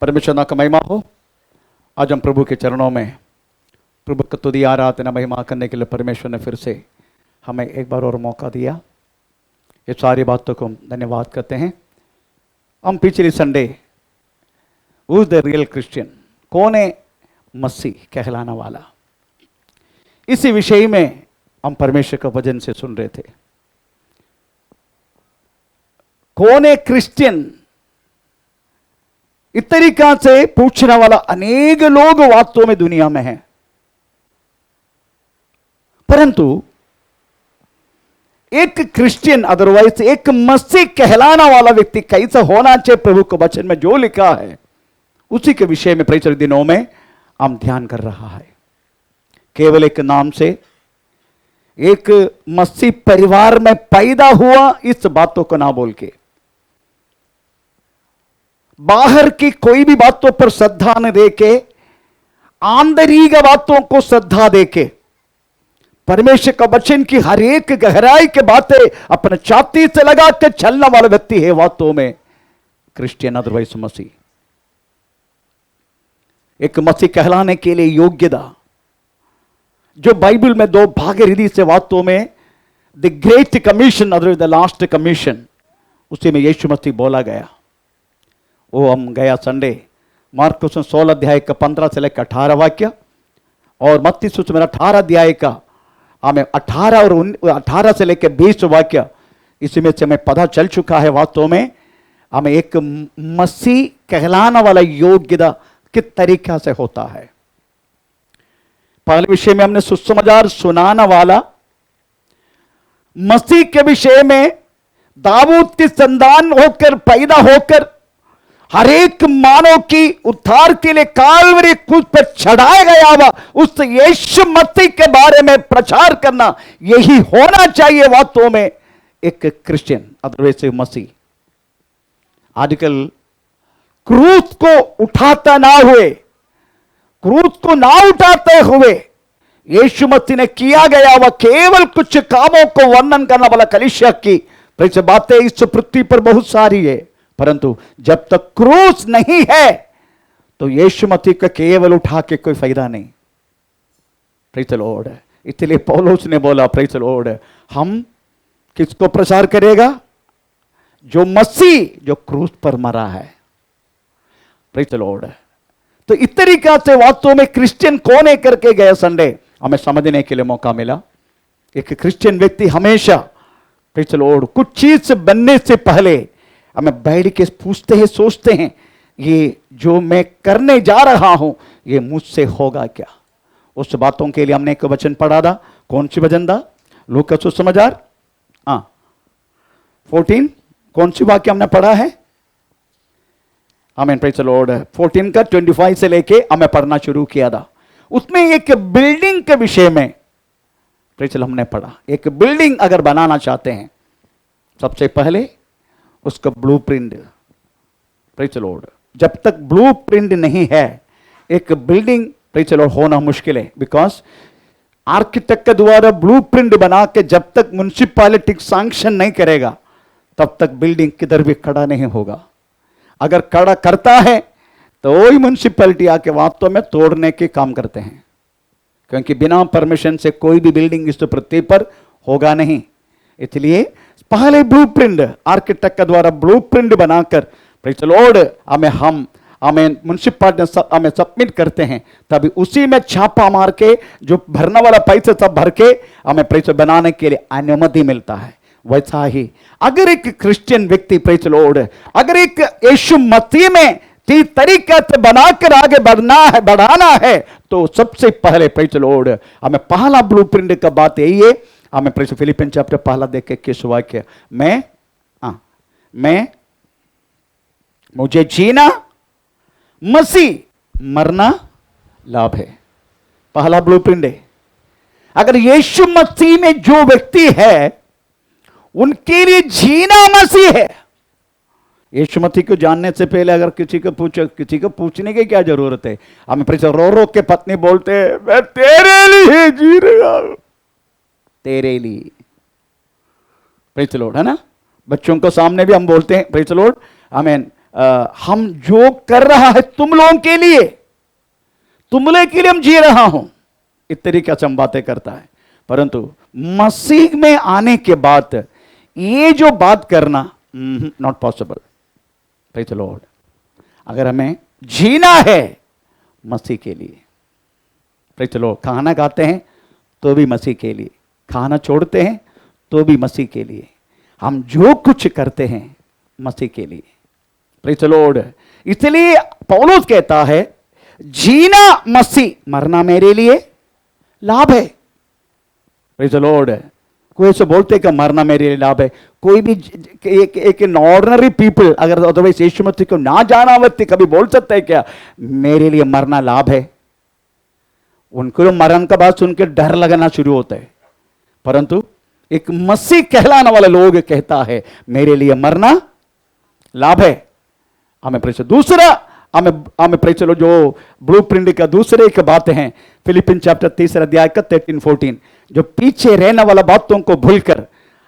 परमेश्वर नाम का महिमा हो। आज हम प्रभु के चरणों में प्रभु की स्तुति आराधना महिमा करने के लिए परमेश्वर ने फिर से हमें एक बार और मौका दिया। ये सारी बातों को हम धन्यवाद करते हैं। हम पिछले Sunday who is the real Christian, कौन है मसीह कहलाना वाला, इसी विषय में हम परमेश्वर का वचन से सुन रहे थे। कौन है क्रिश्चियन, इस तरीका से पूछने वाला अनेक लोग वास्तव में दुनिया में हैं, परंतु एक क्रिश्चियन अदरवाइज एक मसीह कहलाना वाला व्यक्ति कैसा होना चाहिए, प्रभु के वचन में जो लिखा है उसी के विषय में पिछले दिनों में हम ध्यान कर रहा है। केवल एक नाम से एक मसीह परिवार में पैदा हुआ इस बातों को ना बोल के, बाहर की कोई भी बातों पर श्रद्धा न देके, आंतरिक बातों को श्रद्धा देके, परमेश्वर का वचन की हर एक गहराई के बातें अपने छाती से लगा के चलने वाला व्यक्ति है वास्तव में क्रिश्चियन अदरवाइज मसीह। एक मसीह कहलाने के लिए योग्यता जो बाइबल में दो भागीरथी से वास्तव में the great commission otherwise the last commission, उसी में यीशु मसीह बोला गया। वो हम गया संडे मार्कुस 16 अध्याय का 15 से लेकर 18 वाक्य और मत्ती सुसमाचार 18 अध्याय का हमें 18 और 18 से लेकर 20 वाक्य, इसमें से हमें पता चल चुका है वास्तव में हमें एक मसीह कहलाना वाला योग्यता किस तरीका से होता है। पहले विषय में हमने सुसमाचार सुनाना वाला मसीह के विषय में दाऊद की संतान होकर पैदा होकर हर एक मानव की उद्धार के लिए कालवरी क्रूस पर चढ़ाया गया हुआ उस यीशु मसीह के बारे में प्रचार करना, यही होना चाहिए वास्तव में एक क्रिश्चियन अदरवाइज मसीह। आजकल क्रूस को उठाता ना हुए, क्रूस को ना उठाते हुए यीशु मसीह ने किया गया वह केवल कुछ कामों को वर्णन करना वाला कलीसिया की बातें इस पृथ्वी पर बहुत सारी है, परंतु जब तक क्रूस नहीं है तो यीशु मसीह का केवल उठा के कोई फायदा नहीं। Praise the Lord. इसलिए पौलुस ने बोला प्रेज़ द लॉर्ड, हम किसको प्रचार करेगा? जो मसीह जो क्रूस पर मरा है। Praise the Lord. तो इस तरीका से वास्तव में क्रिश्चियन कौन है करके गए संडे हमें समझने के लिए मौका मिला। एक क्रिश्चियन व्यक्ति हमेशा प्रेज़ द लॉर्ड कुछ चीज बनने से पहले हमें बैठ के पूछते हैं, सोचते हैं ये जो मैं करने जा रहा हूं ये मुझसे होगा क्या। उस बातों के लिए हमने एक वचन पढ़ा था। कौन सी वचन था? लूका सुसमाचार 14 कौन सी वाक्य हमने पढ़ा है? आमीन प्रेज़ द लॉर्ड। 14 का 25 से लेके हमें पढ़ना शुरू किया था। उसमें एक बिल्डिंग के विषय में प्रेज़ हमने पढ़ा। एक बिल्डिंग अगर बनाना चाहते हैं सबसे पहले उसका ब्लूप्रिंट, प्रेज़ द लॉर्ड, जब तक ब्लूप्रिंट नहीं है एक बिल्डिंग प्रेज़ द लॉर्ड होना मुश्किल है। बिकॉज आर्किटेक्ट के द्वारा ब्लूप्रिंट बना के जब तक म्युनिसिपैलिटी सैंक्शन नहीं करेगा तब तक बिल्डिंग किधर भी खड़ा नहीं होगा। अगर खड़ा करता है तो वही म्युनिसिपैलिटी आके वास्तव में तोड़ने के काम करते हैं, क्योंकि बिना परमिशन से कोई भी बिल्डिंग इस पृथ्वी पर होगा नहीं। इसलिए पहले ब्लूप्रिंट आर्किटेक्ट के द्वारा ब्लूप्रिंट बनाकर प्रेज़ द लॉर्ड हमें म्युनिसिपैलिटी हमें सबमिट करते हैं, तभी उसी में छापा मार के जो भरने वाला पैसे सब भर के हमें प्रेज़ बनाने के लिए अनुमति मिलता है। वैसा ही अगर एक क्रिश्चियन व्यक्ति प्रेज़ द लॉर्ड अगर एक यीशु मसीह में इस तरीके से बनाकर आगे बढ़ाना है तो सबसे पहले प्रेज़ द लॉर्ड हमें पहला ब्लूप्रिंट का बात यही है। हमें प्रेज़ फिलिपियन चैप्टर पहला देख के किस वाक्य मैं मुझे जीना मसीह, मरना लाभ है। पहला ब्लूप्रिंट है। अगर यीशु मसीह में जो व्यक्ति है उनके लिए जीना मसीह है। यीशु मसीह को जानने से पहले अगर किसी को पूछने की क्या जरूरत है? हमें प्रेज़ रो रो के पत्नी बोलते हैं मैं तेरे लिए जी रहा हूं, तेरे लिए। प्रेज़ द लॉर्ड, है ना? बच्चों को सामने भी हम बोलते हैं प्रेज़ द लॉर्ड, आमीन, हम जो कर रहा है तुम लोगों के लिए, तुम लोगों के लिए हम जी रहा हूं, इस तरीके से हम बातें करता है। परंतु मसीह में आने के बाद ये जो बात करना not possible. Praise the Lord. अगर हमें जीना है मसीह के लिए, प्रेज़ द लॉर्ड, खाना खाते हैं तो भी मसीह के लिए, खाना छोड़ते हैं तो भी मसीह के लिए, हम जो कुछ करते हैं मसीह के लिए। Praise the Lord. इसलिए पौलुस कहता है जीना मसीह, मरना मेरे लिए लाभ है। Praise the Lord. कोई ऐसे बोलते कि मरना मेरे लिए लाभ है, कोई भी एक ऑर्डिनरी पीपल अगर अदरवाइज यीशु मसीह को ना जाना व्यक्ति कभी बोल सकता है क्या मेरे लिए मरना लाभ है? उनको मरण का बात सुनकर डर लगना शुरू होता है। परंतु एक मसीह कहलाने वाला लोग कहता है मेरे लिए मरना लाभ है। हमें प्रेषित दूसरा हमें प्रेषित जो ब्लूप्रिंट का दूसरे एक बात है फिलिपिन चैप्टर 3 अध्याय का 13-14, जो पीछे रहने वाला बातों को भूलकर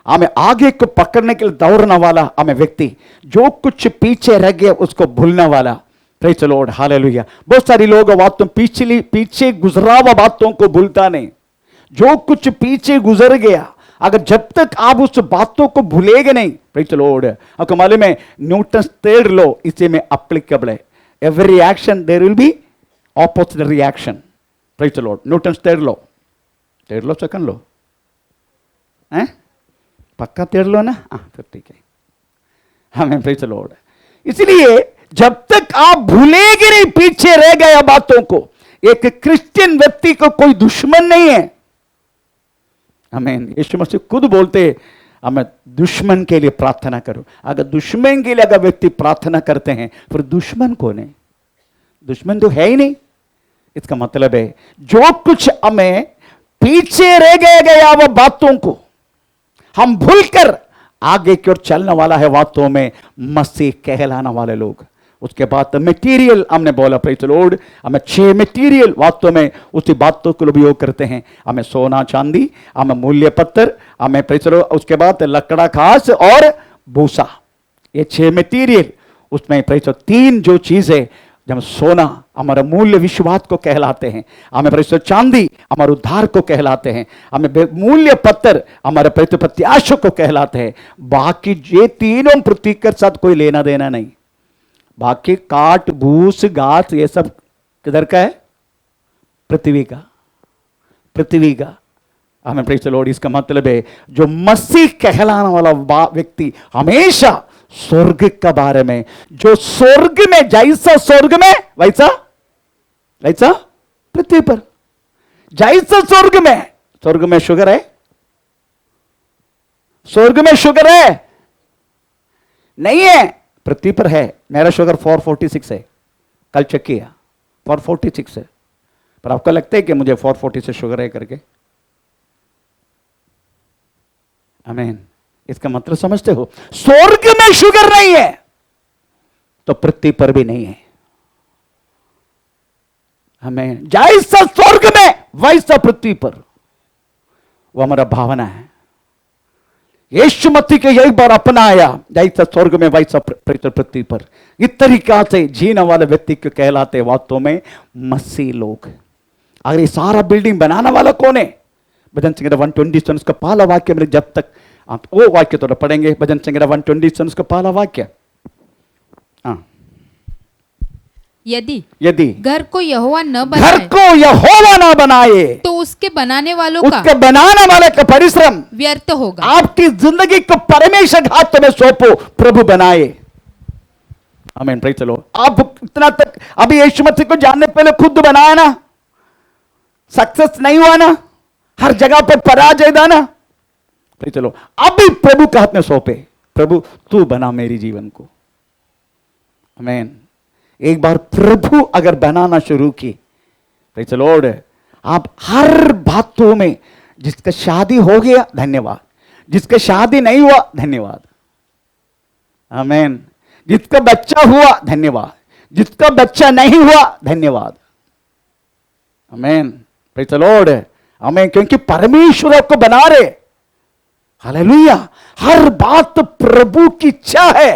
हमें आगे को पकड़ने के लिए दौड़ने वाला हमें व्यक्ति, जो कुछ पीछे रह गया उसको भूलने वाला। Praise the Lord, hallelujah. बहुत सारी लोग बातों पीछे गुजरा हुआ बातों को भूलता नहीं। जो कुछ पीछे गुजर गया, अगर जब तक आप उस बातों को भूलेंगे नहीं, प्रेज़ द लॉर्ड, आपको मालूम है न्यूटन थर्ड लॉ इसी में एप्लीकेबल है। Every reaction there will be opposite reaction. Praise the lord. Newton third law second law है, पक्का थर्ड लॉ ना? फिर ठीक है। हमें प्रेज़ द लॉर्ड। इसलिए जब तक आप भूलेंगे नहीं पीछे रह गए बातों को, एक क्रिश्चियन व्यक्ति को कोई दुश्मन नहीं है। आमीन। यीशु मसीह खुद बोलते हमें दुश्मन के लिए प्रार्थना करो। अगर दुश्मन के लिए अगर व्यक्ति प्रार्थना करते हैं फिर दुश्मन कौन है? दुश्मन तो है ही नहीं। इसका मतलब है जो कुछ हमें पीछे रह गया वो बातों को हम भूलकर आगे की ओर चलने वाला है बातों में मसीह कहलाने वाले लोग। उसके बाद मटेरियल हमने बोला, प्रेज़ द लॉर्ड, हमें 6 मटेरियल बातों में उसी बातों को उपयोग करते हैं। हमें सोना चांदी, हमें मूल्य पत्थर, हमें प्रेज़ द लॉर्ड, उसके बाद लकड़ा घास और भूसा, ये 6 मटेरियल। उसमें प्रेज़ द लॉर्ड 3 जो चीजें, जब सोना हमारा मूल्य विश्वास को कहलाते हैं, हमें प्रेज़ द लॉर्ड चांदी हमारे उद्धार को कहलाते हैं, हमें मूल्य पत्थर हमारे प्रेज़ द लॉर्ड प्रत्याशा को कहलाते हैं। बाकी ये तीनों प्रतीक के साथ कोई लेना देना नहीं। बाकी काट भूस घास ये सब किधर का है? पृथ्वी का, पृथ्वी का। हमें प्रेज़ द लॉर्ड, इसका मतलब है जो मसीह कहलाने वाला व्यक्ति हमेशा स्वर्ग के बारे में, जो स्वर्ग में जैसा स्वर्ग में वैसा वैसा पृथ्वी पर, जैसा स्वर्ग में शुगर है, स्वर्ग में शुगर है नहीं है, पृथ्वी पर है। मेरा शुगर 446 है, कल चेक किया 446 है। पर आपको लगता है कि मुझे 440 से शुगर है करके? आमीन। इसका मतलब समझते हो? स्वर्ग में शुगर नहीं है तो पृथ्वी पर भी नहीं है। हमें जैसा स्वर्ग में वैसा पृथ्वी पर, वो हमारा भावना है। यीशु मसीह के एक बार अपनाया, जैसा स्वर्ग में वैसा पृथ्वी पर। इस तरीका से जीने वाले व्यक्ति को कहलाते वास्तव में मसीह लोग। अगर ये सारा बिल्डिंग बनाने वाला कौन है? भजन संहिता 127 का पहला वाक्य में, जब तक आप वो वाक्य थोड़ा पढ़ेंगे, भजन संहिता 127 का पहला वाक्य। यदि घर को यहोवा न बनाए तो उसके बनाने वालों उसके बनाने वाले का परिश्रम व्यर्थ होगा। आपकी जिंदगी को परमेश्वर हाथ में सौंपो, प्रभु बनाए। आमीन। Praise the Lord. आप इतना तक अभी यीशु मसीह को जानने पहले खुद बनाया ना, सक्सेस नहीं हुआ ना, हर जगह पर पराजय था ना। Praise the Lord. अभी प्रभु के हाथ में सौंपे, प्रभु तू बना मेरी जीवन को। आमीन। एक बार प्रभु अगर बनाना शुरू की, प्रेज़ द लॉर्ड, आप हर बातों में, जिसका शादी हो गया धन्यवाद, जिसका शादी नहीं हुआ धन्यवाद। आमीन। जिसका बच्चा हुआ धन्यवाद, जिसका बच्चा नहीं हुआ धन्यवाद। आमीन। Praise the Lord. आमीन। क्योंकि परमेश्वर आपको बना रहे। हालेलुया। हर बात प्रभु की इच्छा है।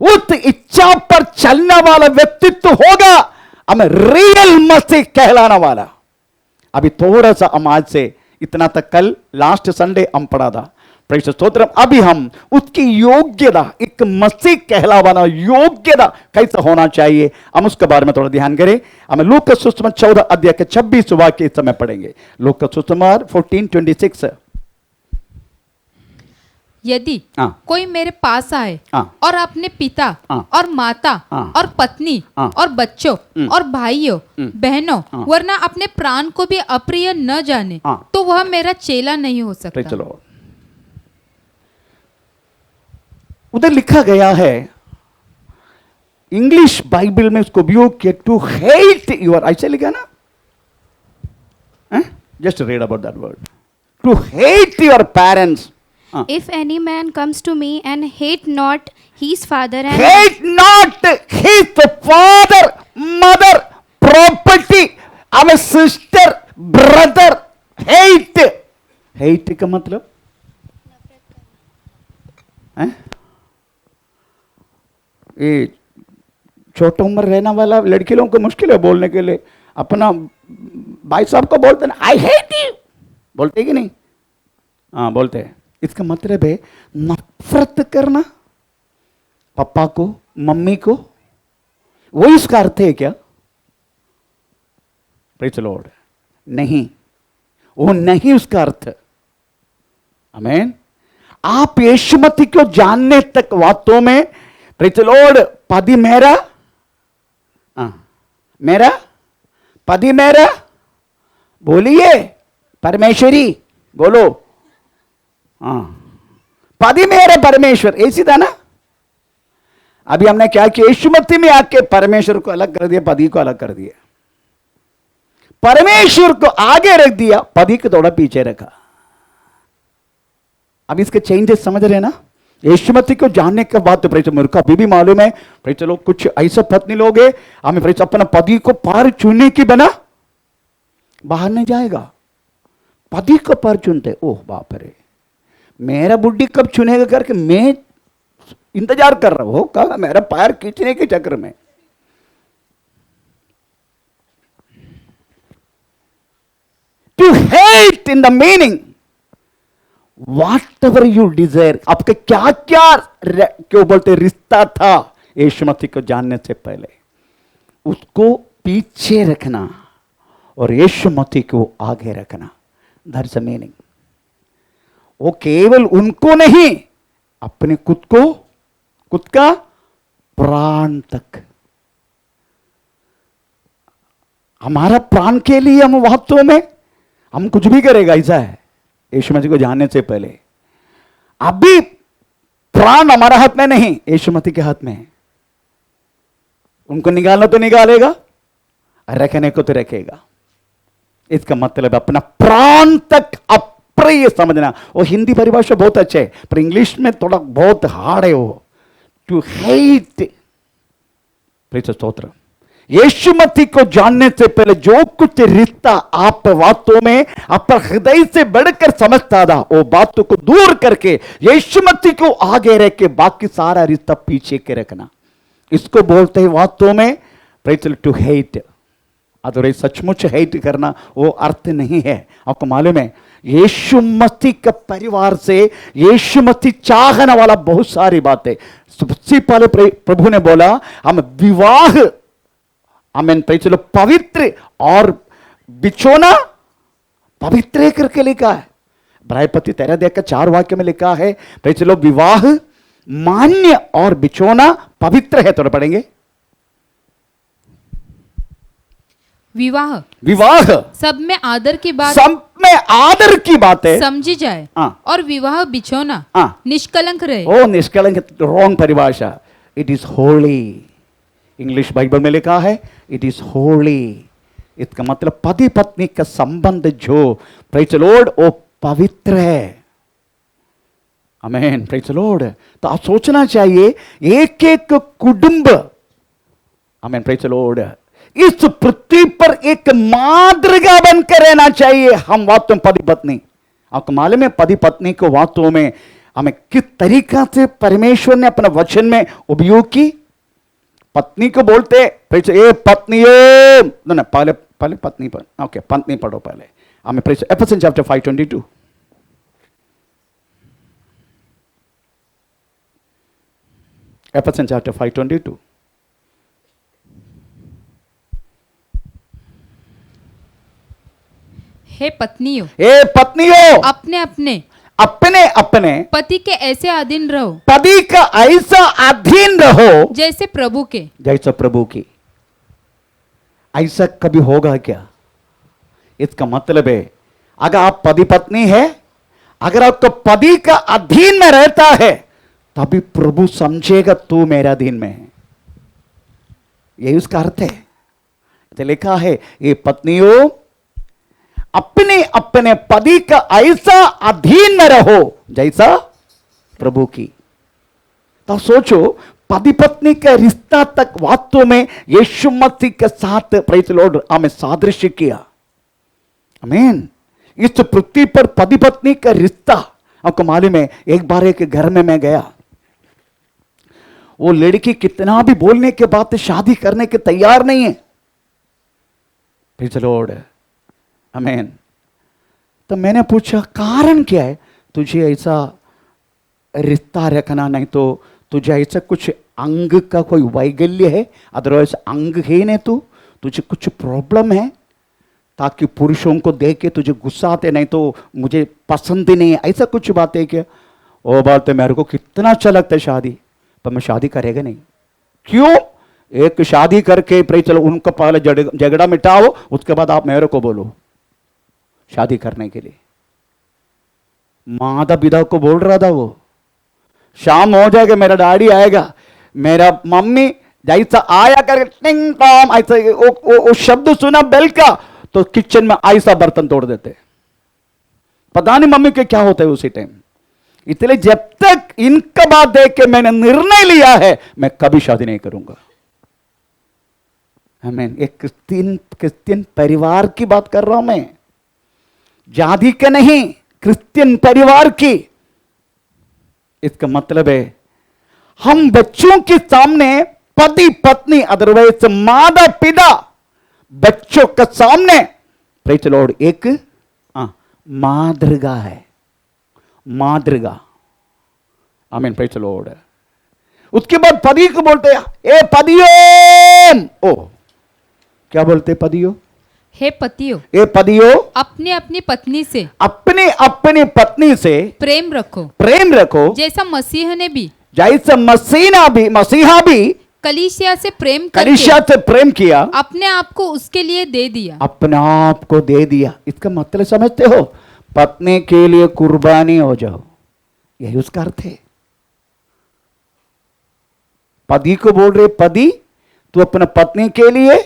उस इच्छा पर चलने वाला व्यक्तित्व होगा, हमें रियल मसीह कहलाने वाला। अभी थोड़ा सा हम आज से इतना तक कल लास्ट संडे हम पढ़ा था, प्रेषित स्तोत्रम। अभी हम उसकी योग्यता, एक मसीह कहलावाना योग्यता कैसा होना चाहिए, हम उसके बारे में थोड़ा ध्यान करें। हम लूका सुसमाचार 14 अध्याय के 26 वाक्य इस समय पढ़ेंगे। लूका सुसमाचार 14:26। यदि हाँ। कोई मेरे पास आए हाँ। और अपने पिता हाँ। और माता हाँ। और पत्नी हाँ। और बच्चों और भाइयों बहनों हाँ। वरना अपने प्राण को भी अप्रिय न जाने, हाँ। तो वह मेरा चेला नहीं हो सकता। चलो, उधर लिखा गया है, इंग्लिश बाइबल में उसको उपयोग किया, टू हेट योर, ऐसे लिखा ना, just read about that word, to hate your parents. If any man comes to me and hate not his father and Hate not his father, mother, property, our sister, brother. Hate. Hate का मतलब हैं? ये छोटा उम्र रहने वाला लड़की लोगों को मुश्किल है बोलने के लिए। अपना भाई साहब को बोलते ना, आई हेट यू, बोलते कि नहीं? हाँ बोलते हैं। इसका मतलब है नफरत करना पापा को, मम्मी को, वो इसका अर्थ है क्या? प्रेज़ द लॉर्ड, नहीं, वो नहीं उसका अर्थ। आमीन। आप यीशु मसीह को जानने तक वास्तव में, प्रेज़ द लॉर्ड, पति मेरा, मेरा पति मेरा, बोलिए परमेश्वरी, बोलो। हाँ, पति मेरा परमेश्वर, ऐसी था ना। अभी हमने क्या किया, यीशु मसीह में आके परमेश्वर को अलग कर दिया, पति को अलग कर दिया। परमेश्वर को आगे रख दिया, पति को थोड़ा पीछे रखा। अब इसके चेंजेस समझ रहे ना? यीशु मसीह को जानने के बाद तो प्रेरित मेरे को अभी भी मालूम है, प्रेरित लोग कुछ ऐसे पत्नी लोग हैं, हमें प्रेरित अपना पति को पार चुनने की बना बाहर नहीं जाएगा, पति को पार चुनते। ओह बाप रे, मेरा बुड्ढी कब चुनेगा करके मैं इंतजार कर रहा हूं, कहा मेरा पैर खींचने के चक्कर में। To hate in the meaning whatever you desire, आपके क्या क्या क्यों बोलते रिश्ता था यीशु मसीह को जानने से पहले, उसको पीछे रखना और यीशु मसीह को आगे रखना, दैट्स द मीनिंग। वो केवल उनको नहीं, अपने खुद को, खुद का प्राण तक। हमारा प्राण के लिए हम वास्तव में हम कुछ भी करेगा, ऐसा है यीशु मसीह को जानने से पहले। अभी प्राण हमारा हाथ में नहीं, यीशु मसीह के हाथ में है। उनको निकालना तो निकालेगा, रखने को तो रखेगा। इसका मतलब अपना प्राण तक अप्रिय समझना। वो हिंदी परिभाषा बहुत अच्छे है, पर इंग्लिश में थोड़ा बहुत हार्ड है वो। टू हेट, प्रेज़ स्तोत्र। यीशु मसीह को जानने से पहले जो कुछ रिश्ता आप वास्तव में अपना हृदय से बढ़कर समझता था, वो बातों को दूर करके यीशु मसीह को आगे रख के बाकी सारा रिश्ता पीछे के रखना, इसको बोलते हैं वास्तव में प्रेज़ टू हेट। अगर सचमुच हेट करना वो अर्थ नहीं है। आपको मालूम है, यीशु मसीह के परिवार से यीशु मसीह चाहने वाला बहुत सारी बातें। सबसे पहले प्रभु ने बोला हम विवाह, आमीन, प्रेज़ पवित्र और बिछोना पवित्र करके लिखा है। ब्रायपति 13 का 4 वाक्य में लिखा है, प्रेज़ विवाह मान्य और बिछोना पवित्र है। थोड़ा पढ़ेंगे। विवाह, विवाह सब में आदर की बात, सब में आदर की बात है, समझी जाए। हाँ। और विवाह बिछोना हाँ। निष्कलंक रहे। ओ निष्कलंक, रॉन्ग परिभाषा। It is Holi. English Bible में लिखा है इट इज होली। इसका मतलब पति पत्नी का संबंध जो प्रेज़ द लॉर्ड वो पवित्र है। आमीन, प्रेज़ द लॉर्ड। तो आप सोचना चाहिए एक एक कुटुंब, आमीन, प्रेज़ द लॉर्ड, इस पृथ्वी पर एक मातृका बनकर रहना चाहिए। हम वास्तव में पति पत्नी, आपको मालूम है पति पत्नी को वास्तव में हमें किस तरीका से परमेश्वर ने अपना वचन में उपयोग की। पत्नी को बोलते ए पत्नियों, ना पहले पहले पत्नी पर, ओके पत्नी पढ़ो पहले। हमें एफेसियंस चैप्टर 5:22, एफेसियंस चैप्टर 5:22। हे पत्नियों, ए पत्नियों, अपने अपने अपने अपने पति के ऐसे अधीन रहो पति का ऐसा अधीन रहो जैसे प्रभु के। जैसा प्रभु की। ऐसा कभी होगा क्या? इसका मतलब है अगर आप पति पत्नी है, अगर आपको पति का अधीन में रहता है, तभी प्रभु समझेगा तू मेरा अधीन में है। यही उसका अर्थ है। तो लिखा है ये पत्नियों अपने अपने पति का ऐसा अधीन में रहो जैसा प्रभु की। तो सोचो पति पत्नी का रिश्ता तक वास्तव में यीशु मसीह के साथ प्रेज़ द लॉर्ड हमें सादृश्य किया। आमीन। इस पृथ्वी पर पति पत्नी का रिश्ता, आपको मालूम है एक बार एक घर में मैं गया, वो लड़की कितना भी बोलने के बाद शादी करने के तैयार नहीं है। प्रेज़ द लॉर्ड, आमीन। तो मैंने पूछा कारण क्या है? तुझे ऐसा रिश्ता रखना नहीं तो तुझे ऐसा कुछ अंग का कोई वैगल्य है, अदरवाइज अंग है नहीं, तुझे कुछ प्रॉब्लम है ताकि पुरुषों को देख के तुझे गुस्सा आते, नहीं तो मुझे पसंद ही नहीं है, ऐसा कुछ बात है क्या? वो बात है मेरे को कितना अच्छा लगता है शादी, पर मैं शादी करेगा नहीं। क्यों? एक शादी करके चलो उनका पहले झगड़ा मिटाओ, उसके बाद आप मेरे को बोलो शादी करने के लिए। माता पिता को बोल रहा था वो, शाम हो जाएगा मेरा डैडी आएगा, मेरा मम्मी जैसा आया कर टिंग टॉम ऐसा वो शब्द सुना बेल का तो किचन में ऐसा बर्तन तोड़ देते। पता नहीं मम्मी के क्या होता है उसी टाइम। इसलिए जब तक इनका बात देख के मैंने निर्णय लिया है मैं कभी शादी नहीं करूंगा। आमीन। एक क्रिश्चियन परिवार की बात कर रहा हूं मैं, जाति के नहीं, क्रिश्चियन परिवार की। इसका मतलब है हम बच्चों के सामने पति पत्नी अदरवाइज माता पिता बच्चों के सामने प्रेज़ द लॉर्ड एक मातृगा है, मातृगा। आमीन। Praise the Lord. उसके बाद पति को बोलते हैं ए पतियों। ओ क्या बोलते पतियों? हे पतियों, ए पतियों अपने अपनी पत्नी से अपने अपने पत्नी से प्रेम रखो, प्रेम रखो जैसा मसीह ने भी जैसे मसीहा भी कलीसिया से प्रेम कलीसिया करके से प्रेम किया, अपने आप को उसके लिए दे दिया। अपने आप को दे दिया। इसका मतलब समझते हो? पत्नी के लिए कुर्बानी हो जाओ, यही उसका अर्थ है। पति को बोल रहे पति तू अपने पत्नी के लिए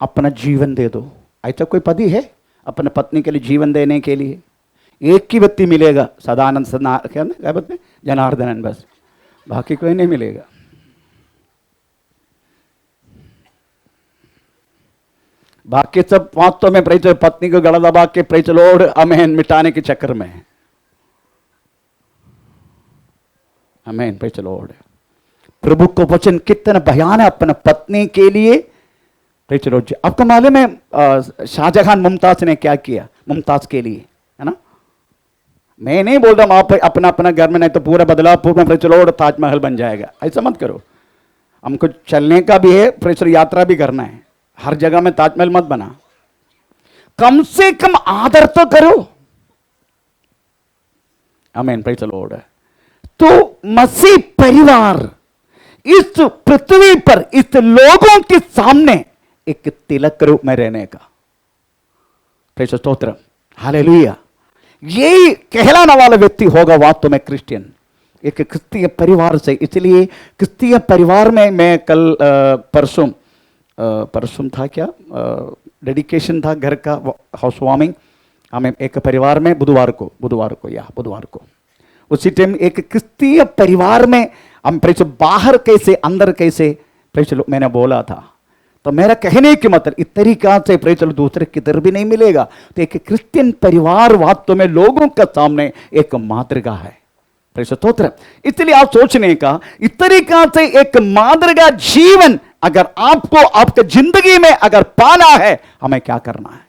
अपना जीवन दे दो। ऐसा कोई पति है अपने पत्नी के लिए जीवन देने के लिए? एक ही व्यक्ति मिलेगा, सदानंद क्या बोलते हैं, जनार्दनन, बस बाकी कोई नहीं मिलेगा। बाकी सब वास्तव में प्रेज़ पत्नी को गला दबा के प्रेज़ लॉर्ड आमीन मिटाने के चक्कर में है। आमीन। Praise Lord. प्रभु को वचन कितना भयानक अपने पत्नी के लिए। Praise Lord. आपको मालूम है शाहजहां मुमताज ने क्या किया मुमताज के लिए, है ना? मैं नहीं बोल रहा आप अपना अपना घर में नहीं तो पूरा बदलापुर में प्रेज़ लॉर्ड ताजमहल बन जाएगा, ऐसा मत करो। हमको चलने का भी है, प्रेज़ यात्रा भी करना है, हर जगह में ताजमहल मत बना, कम से कम आदर तो करो। आमीन। Praise Lord. तो मसीह परिवार इस पृथ्वी पर इस लोगों के सामने एक तिलक के रूप में रहने का। प्रेज़ स्तोत्र, हालेलुया। यही कहलाने वाला व्यक्ति होगा वास्तव में क्रिश्चियन, एक क्रिस्तीय परिवार से। इसलिए क्रिस्तीय परिवार में मैं कल परसों था क्या डेडिकेशन था घर का, हाउस वार्मिंग हमें एक परिवार में बुधवार को उसी टाइम एक क्रिस्तीय परिवार में हम प्रेज़ बाहर कैसे अंदर कैसे प्रेज़ मैंने बोला था। तो मेरा कहने के मतलब इस तरीका से प्रे चलो दूसरे किधर भी नहीं मिलेगा। तो एक क्रिश्चियन परिवार वास्तव में लोगों का सामने एक मातृका है। प्रे स्तोत्र। इसलिए आप सोचने का इस तरीका से एक मातृका जीवन अगर आपको आपके जिंदगी में अगर पाना है, हमें क्या करना है?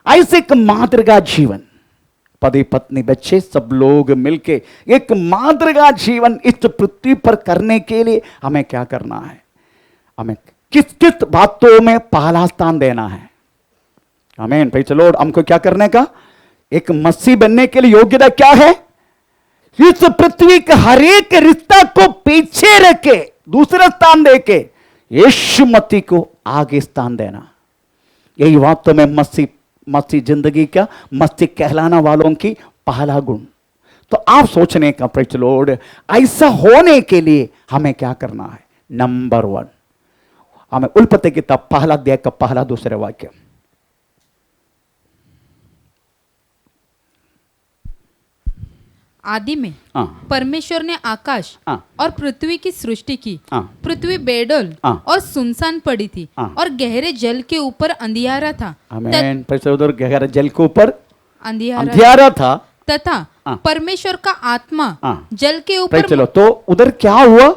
ऐसे एक मातृका जीवन, पति पत्नी बच्चे सब लोग मिलके एक मातृका जीवन इस पृथ्वी पर करने के लिए हमें क्या करना है? हमें किस किस बातों में पहला स्थान देना है? आमीन। भाई चलो, हमको क्या करने का? एक मसीह बनने के लिए योग्यता क्या है? इस पृथ्वी के हर एक रिश्ता को पीछे रखे दूसरा स्थान देके यीशु मसीह को आगे स्थान देना। यही वास्तव में मसीह जिंदगी का मसीह कहलाना वालों की पहला गुण। तो आप सोचने का प्रेज़ द लॉर्ड, ऐसा होने के लिए हमें क्या करना है? नंबर 1, हमें उल्पत्ति किताब पहला अध्याय का पहला दूसरा वाक्य, आदि में परमेश्वर ने आकाश हाँ। और पृथ्वी की सृष्टि की। हाँ। पृथ्वी बेडौल हाँ। और सुनसान पड़ी थी हाँ। और गहरे जल के ऊपर अंधियारा था। आमीन। उधर गहरा जल के ऊपर अंधियारा अंधियारा था तथा हाँ। परमेश्वर का आत्मा हाँ। जल के भाई ऊपर। चलो, तो उधर क्या हुआ?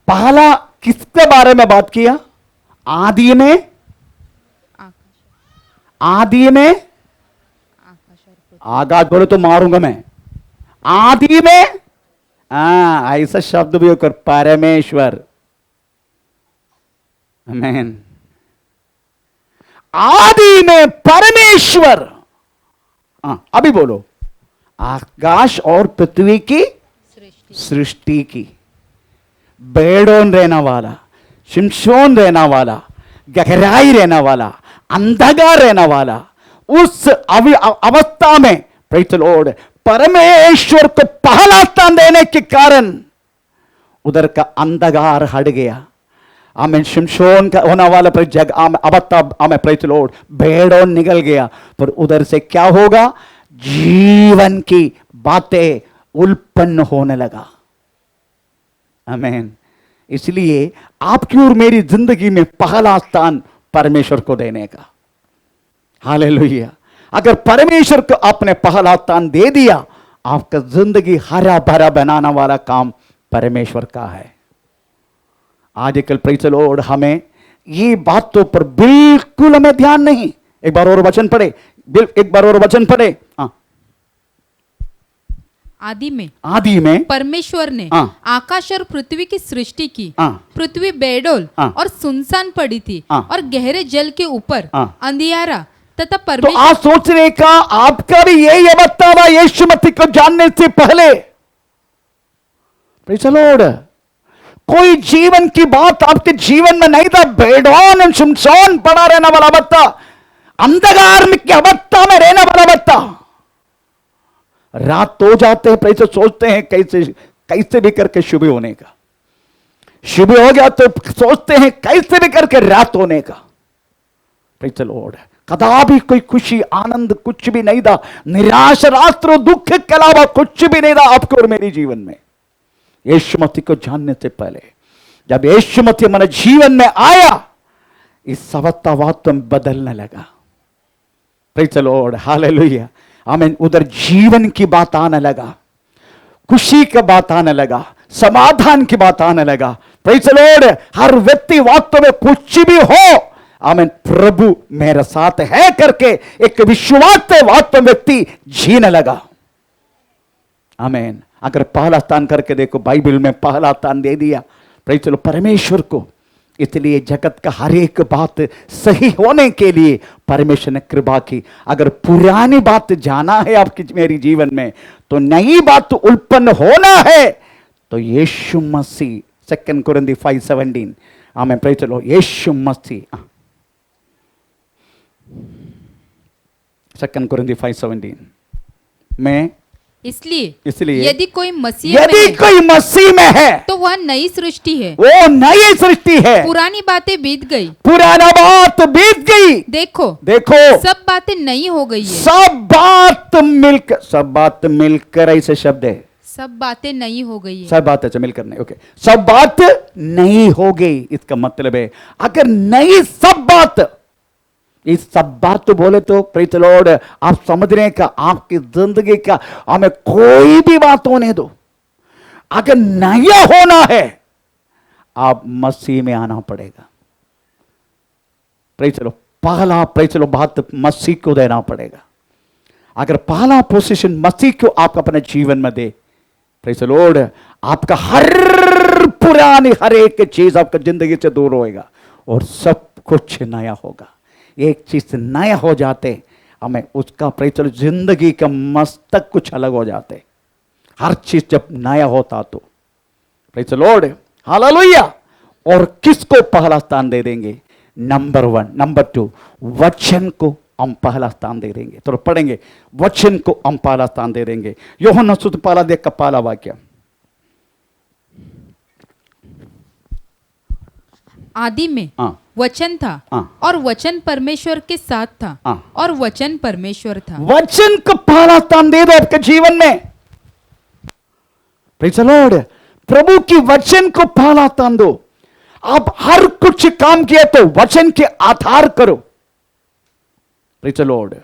पहला किसके बारे में बात किया? आदि में, आदि में, आकाश बोले तो मारूंगा मैं। आदि में, ऐसा शब्द भी होकर परमेश्वर। आमीन। आदि में परमेश्वर। अभी बोलो, आकाश और पृथ्वी की सृष्टि की। बेडोन रहना वाला, शिमशोन रहना वाला, गहराई रहना वाला, अंधकार रहना वाला, उस अवस्था में प्रेज़ द लॉर्ड परमेश्वर को पहला स्थान देने के कारण उधर का अंधकार हट गया। आमीन। शिमशोन का होने वाला जग अवस्था हमें प्रेज़ द लॉर्ड बेडोन निकल गया। पर उधर से क्या होगा? जीवन की बातें उत्पन्न होने लगा। आमीन। इसलिए आपकी और मेरी जिंदगी में पहला स्थान परमेश्वर को देने का। हालेलुया। अगर परमेश्वर को आपने पहला स्थान दे दिया, आपका जिंदगी हरा भरा बनाने वाला काम परमेश्वर का है। आजकल प्रेज़ द लॉर्ड हमें ये बातों पर बिल्कुल हमें ध्यान नहीं। एक बार और वचन पढ़े, एक बार और वचन पढ़े। आदि में परमेश्वर ने आकाश और पृथ्वी की सृष्टि की। पृथ्वी बेडौल और सुनसान पड़ी थी और गहरे जल के ऊपर अंधियारा तथा तो आप सोचने का आपका भी यही अवस्था था यीशु मसीह को जानने से पहले। Praise the Lord. कोई जीवन की बात आपके जीवन में नहीं था। बेडौन और सुनसान पड़ा रहने वाला अवस्था, अंधकार में की अवस्था में रहने वाला अवस्था। रात हो जाते हैं, प्रेज़ सोचते हैं कैसे भी करके शुभ होने का। शुभ हो गया तो सोचते हैं कैसे भी करके रात होने का। Praise the Lord. कदापि कोई खुशी आनंद कुछ भी नहीं था। निराश राष्ट्र दुख के अलावा कुछ भी नहीं था आपके और मेरे जीवन में। यीशु मसीह को जानने से पहले जब यीशु मसीह हमारे जीवन में आया, इस अवस्था वास्तव में बदलने लगा। Praise the Lord. हालेलुया। आमीन। उधर जीवन की बात आने लगा, खुशी की बात आने लगा, समाधान की बात आने लगा। Praise the Lord. हर व्यक्ति वास्तव में कुछ भी हो, आमीन, प्रभु मेरे साथ है करके एक विश्वास से वास्तव व्यक्ति जीने लगा। आमीन। अगर पहला स्थान करके देखो, बाइबल में पहला स्थान दे दिया प्रेज़ द लॉर्ड परमेश्वर को। इसलिए जगत का हर एक बात सही होने के लिए परमेश्वर ने कृपा की। अगर पुरानी बात जाना है आपकी मेरी जीवन में, तो नई बात उत्पन्न होना है, तो यीशु मसीह 2 कोरिन्थी 5:17। आमीन। Praise the Lord. यीशु मसीह 2 कोरिन्थी 5:17 में। इसलिए यदि कोई मसीह में है तो वह नई सृष्टि है। वो नई सृष्टि है। पुरानी बातें बीत गई, पुराना बात बीत गई। देखो सब बातें नई हो गई है। सब बात मिलकर ऐसे शब्द है। सब बातें नई हो गई है। सब बात अच्छा मिलकर नहीं, ओके, सब बात नई हो गई। इसका मतलब है अगर नई सब बात, इस सब बात तो बोले तो प्रेज द लॉर्ड, आप समझने का आपकी जिंदगी का हमें कोई भी बात होने दो, अगर नया होना है आप मसीह में आना पड़ेगा। प्रेज द लॉर्ड, पहला प्रेज द लॉर्ड बात मसीह को देना पड़ेगा। अगर पहला पोजीशन मसीह को आप अपने जीवन में दे, प्रेज द लॉर्ड, आपका हर पुरानी हर एक चीज आपका जिंदगी से दूर होएगा और सब कुछ नया होगा। एक चीज नया हो जाते हमें उसका प्रेज द लॉर्ड जिंदगी का मस्तक कुछ अलग हो जाते। हर चीज जब नया होता तो प्रेज द लॉर्ड, हालेलुया। और किसको पहला स्थान दे देंगे? नंबर 1, नंबर 2, वचन को हम पहला स्थान दे देंगे। तो पढ़ेंगे, वचन को हम पहला स्थान दे देंगे। यूहन्ना सुसमाचार पहला अध्याय का पहला वाक्य। आदि में वचन था और वचन परमेश्वर के साथ था और वचन परमेश्वर था। वचन को पहला स्थान दे दो आपके जीवन में। प्रेज़ द लॉर्ड, प्रभु की वचन को पहला स्थान दो। आप हर कुछ काम किए तो वचन के आधार करो। Praise the Lord,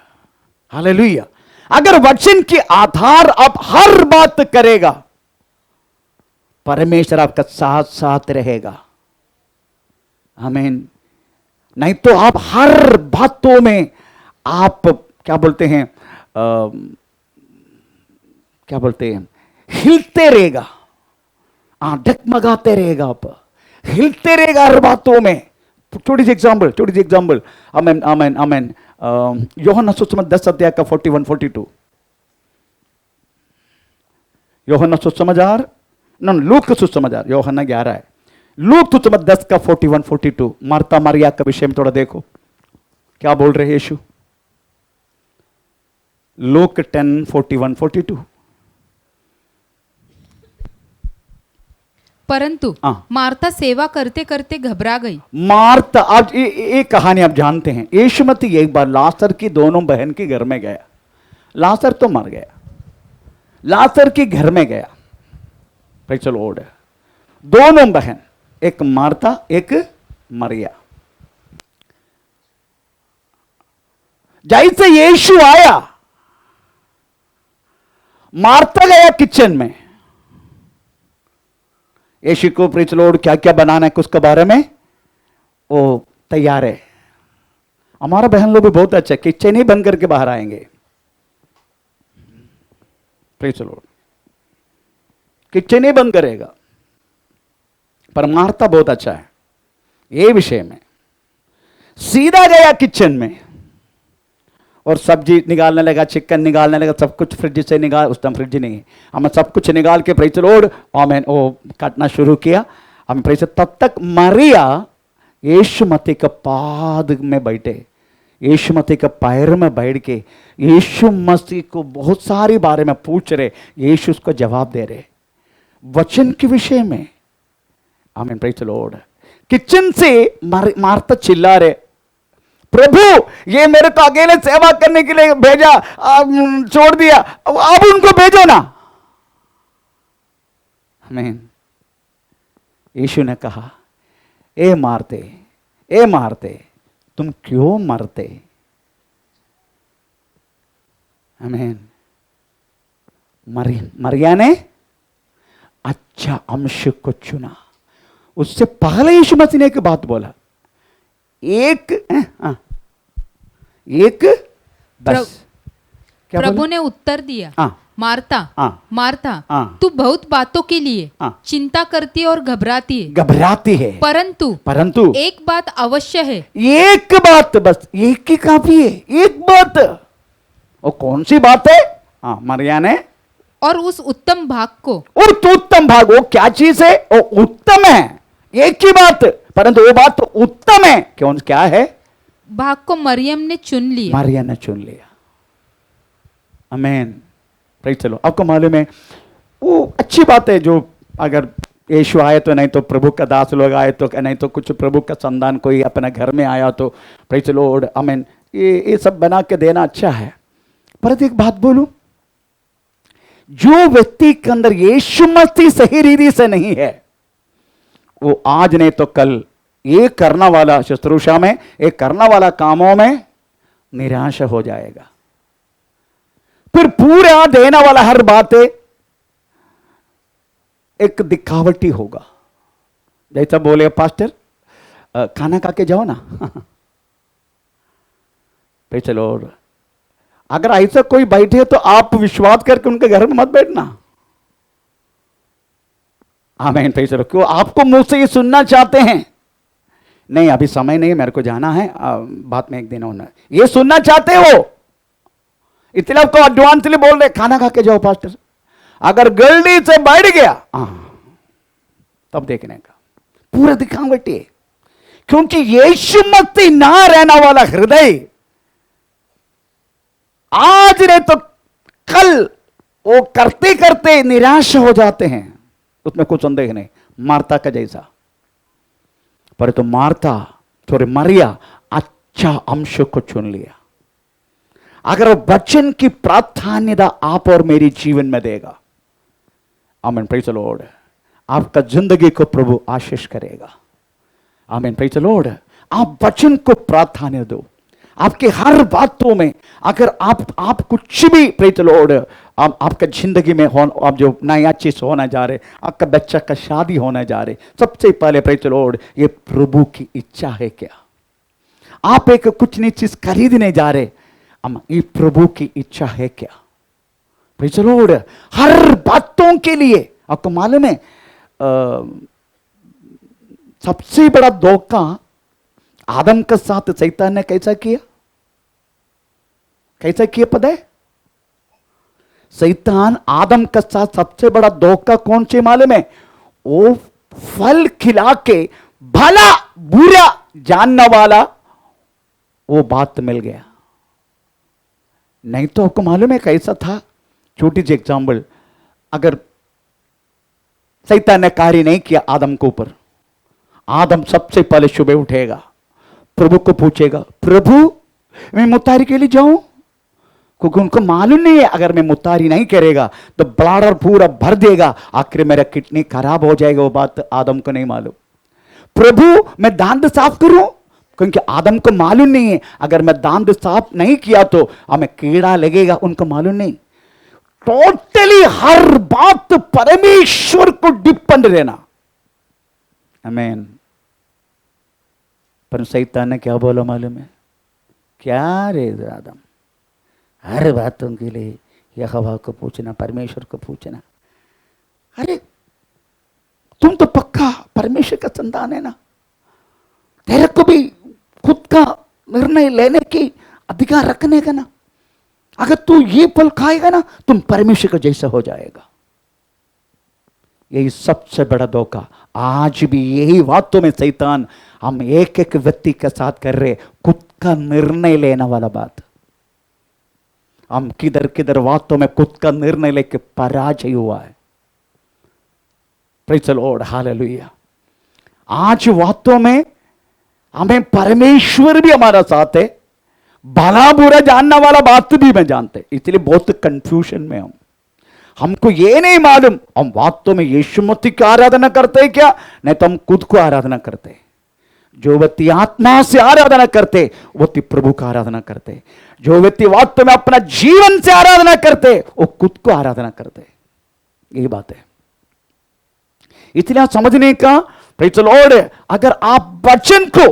hallelujah. अगर वचन के आधार आप हर बात करेगा, परमेश्वर आपका साथ साथ रहेगा। आमीन। नहीं तो आप हर बातों में आप क्या बोलते हैं, क्या बोलते हैं, हिलते रहेगा, डगमगाते रहेगा, आप हिलते रहेगा हर बातों में। छोटी सी एग्जाम्पल, आमेन आमेन आमेन। यूहन्ना सुसमाचार 10 अध्याय का 41-42। यूहन्ना सुसमाचार, लूक सुसमाचार, यूहन्ना 11 है, लूक सुसमाचार 10 का 41-42। मार्था मरिया के विषय में थोड़ा देखो क्या बोल रहे हैं यीशु। लूक 10:41-42। परंतु मार्था सेवा करते करते घबरा गई। मार्था, आज ये कहानी आप जानते हैं। यीशु मसीह एक बार लाजर की दोनों बहन के घर में गया। लाजर तो मर गया, लाजर के घर में गया। प्रेज़ द लॉर्ड, दोनों बहन, एक मार्था एक मरिया। जैसे यीशु आया, मार्था गया किचन में। यीशु को प्रेज़ द लॉर्ड क्या क्या बनाना है उसके बारे में वो तैयार है। हमारा बहन लोग भी बहुत अच्छा, किचन ही बंद करके बाहर आएंगे। प्रेज़ द लॉर्ड, किचन ही बंद करेगा। पर मार्था बहुत अच्छा है ये विषय में। सीधा गया किचन में और सब्जी निकालने लगा, चिकन निकालने लगा, सब कुछ फ्रिज से निकाल, उस टाइम फ्रिज नहीं है, हमें सब कुछ निकाल के प्रेज़ द लॉर्ड आमीन वो काटना शुरू किया। हम प्रेज़, तब तक मरिया यीशु मसीह के पाद में बैठे, यीशु मसीह के पैर में बैठ के यीशु मसीह को बहुत सारी बारे में पूछ रहे, यीशु उसको जवाब दे रहे वचन के विषय में। आमीन, प्रेज़ द लॉर्ड। किचन से मार्था चिल्ला रहे, प्रभु ये मेरे को अकेले सेवा करने के लिए भेजा, छोड़ दिया, अब उनको भेजो ना। आमीन। यीशु ने कहा, ए मारते तुम क्यों मरते? आमीन। मरिया ने अच्छा अंश को चुना। उससे पहले यीशु मसीह ने एक बात बोला, एक बस। क्या प्रभु ने उत्तर दिया, मार्था तू बहुत बातों के लिए चिंता करती और घबराती है, परंतु एक बात अवश्य है। एक बात, बस एक ही काफी है, एक बात। और कौन सी बात है? मरिया ने, और उस उत्तम भाग को, और तो उत्तम भाग, वो क्या चीज है? वो उत्तम है, एक ही बात, परंतु वो बात तो उत्तम है। कौन क्या है? भाग को मरियम ने चुन लिया। मरियम ने चुन लिया। आमीन। Praise the Lord. आपको मालूम है वो अच्छी बात है, जो अगर यीशु आए तो, नहीं तो प्रभु का दास लोग आए तो, नहीं तो कुछ प्रभु का संतान कोई अपने घर में आया तो, प्रेज़ द लॉर्ड, आमीन, ये सब बना के देना अच्छा है। पर एक बात बोलूं, जो व्यक्ति के अंदर यीशु मसीह सही रीति से नहीं है, वो आज नहीं तो कल ये करना वाला शुश्रूषा में, ये करना वाला कामों में निराश हो जाएगा। फिर पूरा देने वाला हर बात एक दिखावटी होगा। जैसा बोले पास्टर, खाना खा के जाओ ना पे चलो। अगर ऐसा कोई बैठे तो आप विश्वास करके उनके घर में मत बैठना। आमीन। पे चलो, क्यों आपको मुंह से ये सुनना चाहते हैं, नहीं अभी समय नहीं, मेरे को जाना है, बाद में एक दिन होना है, ये सुनना चाहते हो, इसलिए आपको एडवांसली बोल रहे खाना खा के जाओ पास्टर। अगर गलती से बैठ गया तब देखने का पूरा दिखावटी है। क्योंकि यीशु मसीह ना रहना वाला हृदय आज नहीं तो कल वो करते करते निराश हो जाते हैं, उसमें कुछ संदेह नहीं। मार्ता का जैसा, पर तो मार्ता थोड़ी मरिया अच्छा अंश को चुन लिया। अगर वचन की प्राधान्यता आप और मेरी जीवन में देगा, आमीन, प्रेज़ द लॉर्ड, आपका जिंदगी को प्रभु आशीष करेगा। आमीन, प्रेज़ द लॉर्ड। आप वचन को प्राधान्य दो आपके हर बातों में। अगर आप कुछ भी, प्रेज़ द लॉर्ड, आपका जिंदगी में आप जो नया चीज होना जा रहे, आपका बच्चा का शादी होने जा रहे, सबसे पहले प्रेज़ द लॉर्ड ये प्रभु की इच्छा है क्या? आप एक कुछ नई चीज खरीदने जा रहे, ये प्रभु की इच्छा है क्या? Praise the Lord. हर बातों के लिए आपको मालूम है सबसे बड़ा धोखा आदम के साथ शैतान ने कैसा किया? कैसा किया पता है? शैतान आदम के साथ सबसे बड़ा धोखा कौन से मालूम है? वो फल खिला के भला बुरा जानने वाला वो बात मिल गया। नहीं तो आपको मालूम है कैसा था? छोटी सी एग्जाम्पल, अगर शैतान ने कार्य नहीं किया आदम के ऊपर, आदम सबसे पहले सुबह उठेगा, प्रभु को पूछेगा, प्रभु मैं मुतारी के लिए जाऊं? क्योंकि उनको मालूम नहीं है अगर मैं मुतारी नहीं करेगा तो ब्लडर पूरा भर देगा, आखिर मेरा किडनी खराब हो जाएगा। वो बात आदम को नहीं मालूम। प्रभु मैं दांत साफ करूं? क्योंकि आदम को मालूम नहीं है अगर मैं दांत साफ नहीं किया तो हमें कीड़ा लगेगा, उनको मालूम नहीं। टोटली हर बात परमेश्वर को डिपेंड रहना। आमीन। पर शैतान ने क्या बोला मालूम है? क्या रे आदम, हर बातों के लिए यहोवा को पूछना, परमेश्वर को पूछना। अरे तुम तो पक्का परमेश्वर का संतान है ना, तेरे को भी खुद का निर्णय लेने की अधिकार रखने का ना। अगर तू ये फल खाएगा ना तुम परमेश्वर का जैसा हो जाएगा। यही सबसे बड़ा धोखा आज भी यही बातों में शैतान हम एक एक व्यक्ति के साथ कर रहे, खुद का निर्णय लेने वाला बात। हम किधर किधर बातों में खुद का निर्णय लेके पराजय हुआ है। Praise the Lord, hallelujah. आज बातों में हमें परमेश्वर भी हमारा साथ है, भला बुरा जानने वाला बात भी मैं जानते, इसलिए बहुत कंफ्यूजन में हमको ये नहीं मालूम हम वास्तव में यीशु मसीह की आराधना करते हैं क्या, नहीं तो हम खुद को आराधना करते हैं। जो व्यक्ति आत्मा से आराधना करते वो व्यक्ति प्रभु का आराधना करते, जो व्यक्ति वास्तव में अपना जीवन से आराधना करते वो खुद को आराधना करते। यही बात है। इसलिए समझने का, प्रेज़ द लॉर्ड, अगर आप वचन को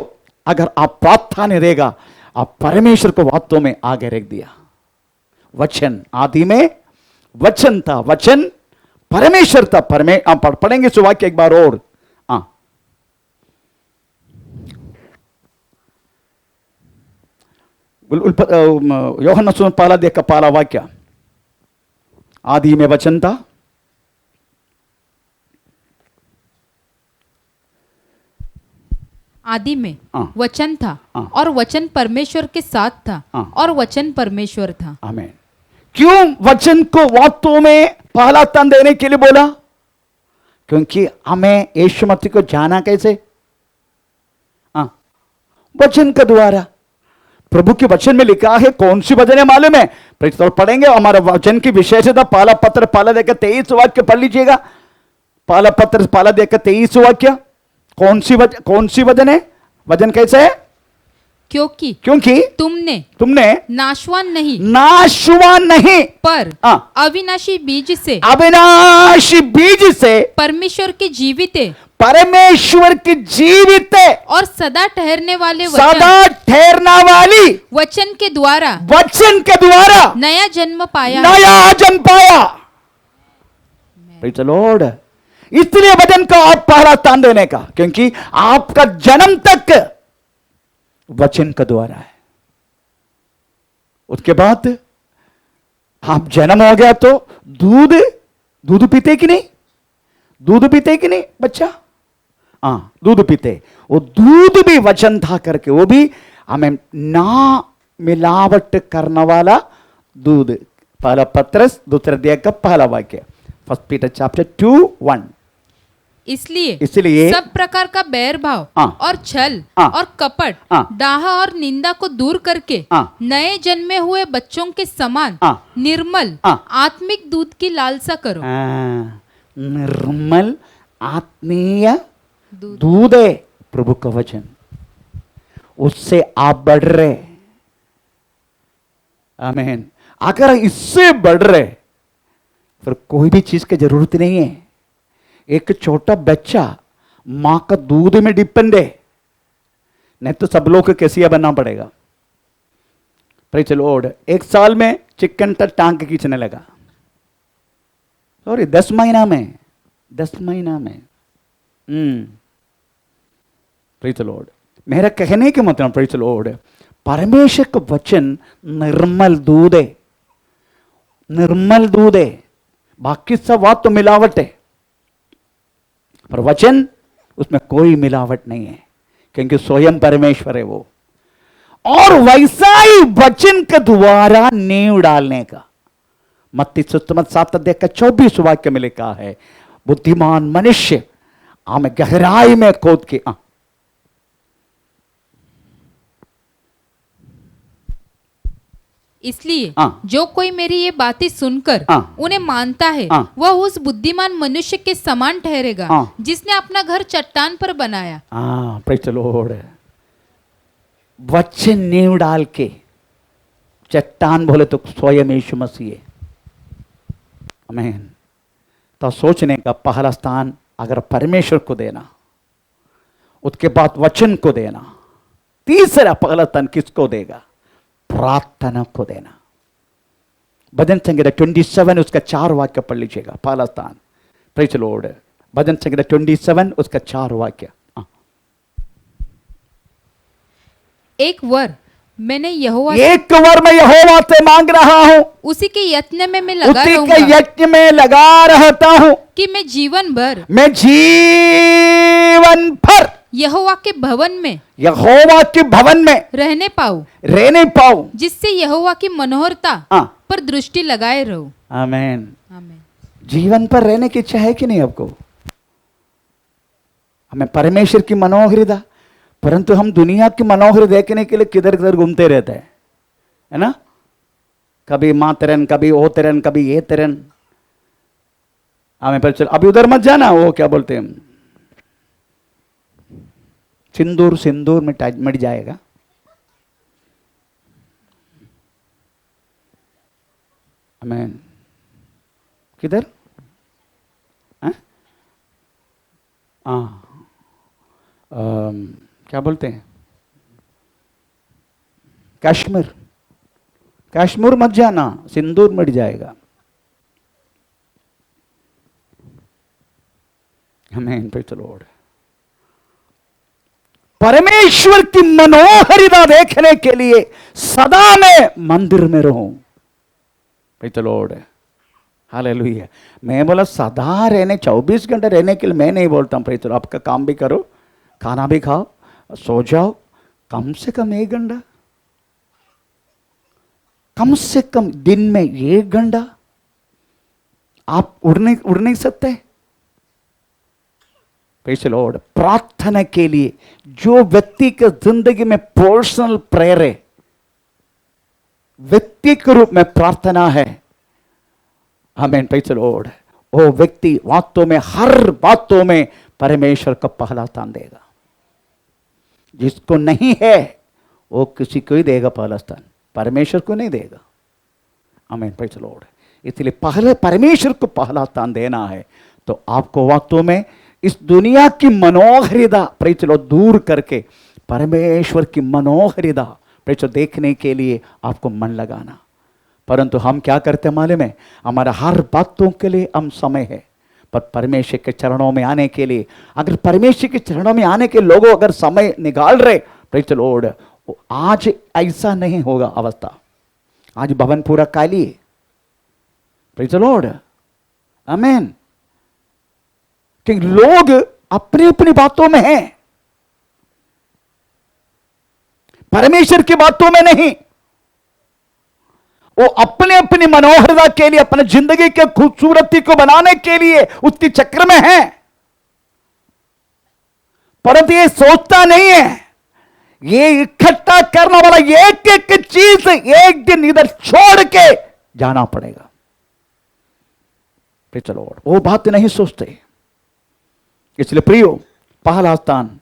अगर आप प्रार्थना देगा, आप परमेश्वर को वास्तव में आगे रख दिया। वचन आदि में वचन था, वचन परमेश्वर था। पढ़ेंगे इस वाक्य एक बार और। యోహన్న సువార్త యొక్క పాల వాక్య, आदि में वचन था, आदि में वचन था और वचन परमेश्वर के साथ था और वचन परमेश्वर था। आमीन। क्यों वचन को वास्तव में पहला स्थान देने के लिए बोला? क्योंकि हमें यीशु मसीह को जाना कैसे? वचन के द्वारा। प्रभु के वचन में लिखा है, कौन सी वचन है मालूम है? तो पढ़ेंगे। हमारा वचन की विशेषता पहला पत्र पहला देखकर 23 वाक्य पढ़ लीजिएगा। पहला पत्र पहला देखकर 23 वाक्य। कौन सी वचन है? वचन कैसे है? क्योंकि तुमने नाशवान नहीं पर अविनाशी बीज से परमेश्वर के जीवित और सदा ठहरने वाली वचन के द्वारा नया जन्म पाया। Praise the Lord। इसलिए वचन का आप पहला स्थान देने का, क्योंकि आपका जन्म तक वचन का द्वारा है। उसके बाद आप जन्म हो गया तो दूध पीते कि नहीं? दूध पीते कि नहीं बच्चा? हाँ, दूध पीते। वो दूध भी वचन था करके, वो भी हमें ना मिलावट करने वाला दूध। पहला पत्रस दूसरा अध्याय का पहला वाक्य, फर्स्ट पीटर चैप्टर 2:1। इसलिए सब प्रकार का बैर भाव और छल और कपट, डाह और निंदा को दूर करके नए जन्मे हुए बच्चों के समान निर्मल आत्मिक दूध की लालसा करो। निर्मल आत्मीय दूध है प्रभु का वचन, उससे आप बढ़ रहे। आमीन। अगर इससे बढ़ रहे फिर कोई भी चीज की जरूरत नहीं है। एक छोटा बच्चा मां का दूध में डिपेंड है, नहीं तो सब लोग को कैसिया बनना पड़ेगा। Praise the Lord. एक साल में चिकन का टांग खींचने लगा, सॉरी 10 महीना में। Praise the Lord. मेरा कहने के मतलब प्रेज़ द लॉर्ड, परमेश्वर का वचन निर्मल दूध है, निर्मल दूध है। बाकी सब बात तो मिलावट है, पर वचन उसमें कोई मिलावट नहीं है, क्योंकि स्वयं परमेश्वर है वो। और वैसा ही वचन के द्वारा नींव डालने का मत्ती सुसमाचार 7 अध्याय का 24 वाक्य में लिखा है, बुद्धिमान मनुष्य हमें गहराई में खोद के इसलिए जो कोई मेरी ये बातें सुनकर उन्हें मानता है वह उस बुद्धिमान मनुष्य के समान ठहरेगा जिसने अपना घर चट्टान पर बनाया। Praise the Lord. वचन नींव डाल के, चट्टान बोले तो स्वयं यीशु मसीह है। आमीन। तो सोचने का पहला स्थान अगर परमेश्वर को देना, उसके बाद वचन को देना, तीसरा पहला स्थान किसको देगा? प्रार्थना को देना। भजन संगीता 27 उसका 4 वाक्य पढ़ लीजिएगा। पहला स्थान। Praise the Lord. भजन संगीता 27 उसका 4 वाक्य। एक वर मैं यहोवा से मांग रहा हूं, उसी के यत्न में मैं लगा रहता हूं कि मैं जीवन भर यहोवा के भवन में रहने पाऊं, जिससे यहोवा की मनोहरता पर दृष्टि लगाए रहूं। आमीन। जीवन पर रहने की इच्छा है कि नहीं आपको? हमें परमेश्वर की मनोहरता, परंतु हम दुनिया की मनोहर देखने के लिए किधर किधर घूमते रहते हैं, है ना? कभी माँ तेरन, कभी ओ तेरन, कभी ये तेरन। हमें पर चल, अभी उधर मत जाना, वो क्या बोलते हैं, सिंदूर में मिट जाएगा। आमीन। किधर? क्या बोलते हैं, कश्मीर मत जाना, सिंदूर मिट जाएगा। आमीन। Praise the Lord. परमेश्वर की मनोहरिता देखने के लिए सदा मैं मंदिर में रहूं। Praise the Lord. हालेलुया। मैं बोला सदा रहने, 24 घंटे रहने के लिए मैं नहीं बोलता हूं। Praise the Lord. आपका काम भी करो, खाना भी खाओ, सो जाओ, कम से कम 1 घंटा, कम से कम दिन में 1 घंटा। आप उड़ नहीं सकते? Praise the Lord. प्रार्थना के लिए जो व्यक्ति के जिंदगी में पर्सनल प्रेयर है, व्यक्ति के रूप में प्रार्थना है, आमीन, प्रेज़ द लॉर्ड, वो व्यक्ति वास्तव में हर बातों में परमेश्वर का पहला स्थान देगा। जिसको नहीं है वो किसी को ही देगा पहला स्थान, परमेश्वर को नहीं देगा। आमीन, प्रेज़ द लॉर्ड। इसलिए पहले परमेश्वर को पहला स्थान देना है तो आपको वास्तव में इस दुनिया की मनोहरिता प्रेज़ द लॉर्ड दूर करके परमेश्वर की मनोहरिता प्रेज़ द लॉर्ड देखने के लिए आपको मन लगाना। परंतु हम क्या करते हैं मालूम है, हमारा हर बातों के लिए हम समय है, पर परमेश्वर के चरणों में आने के लिए, अगर परमेश्वर के चरणों में आने के लोगों अगर समय निकाल रहे प्रेज़ द लॉर्ड, आज ऐसा नहीं होगा अवस्था। आज भवन पूरा खाली है, प्रेज़ द लॉर्ड, आमीन। कि लोग अपनी अपनी बातों में हैं, परमेश्वर की बातों में नहीं। वो अपने अपनी मनोहरता के लिए, अपने जिंदगी के खूबसूरती को बनाने के लिए उसके चक्र में है, परंतु ये सोचता नहीं है ये इकट्ठा करने वाला एक एक चीज एक दिन इधर छोड़ के जाना पड़ेगा। प्रेज़ द लॉर्ड, वो बात नहीं सोचते। इसलिए प्रियो, पहला स्थान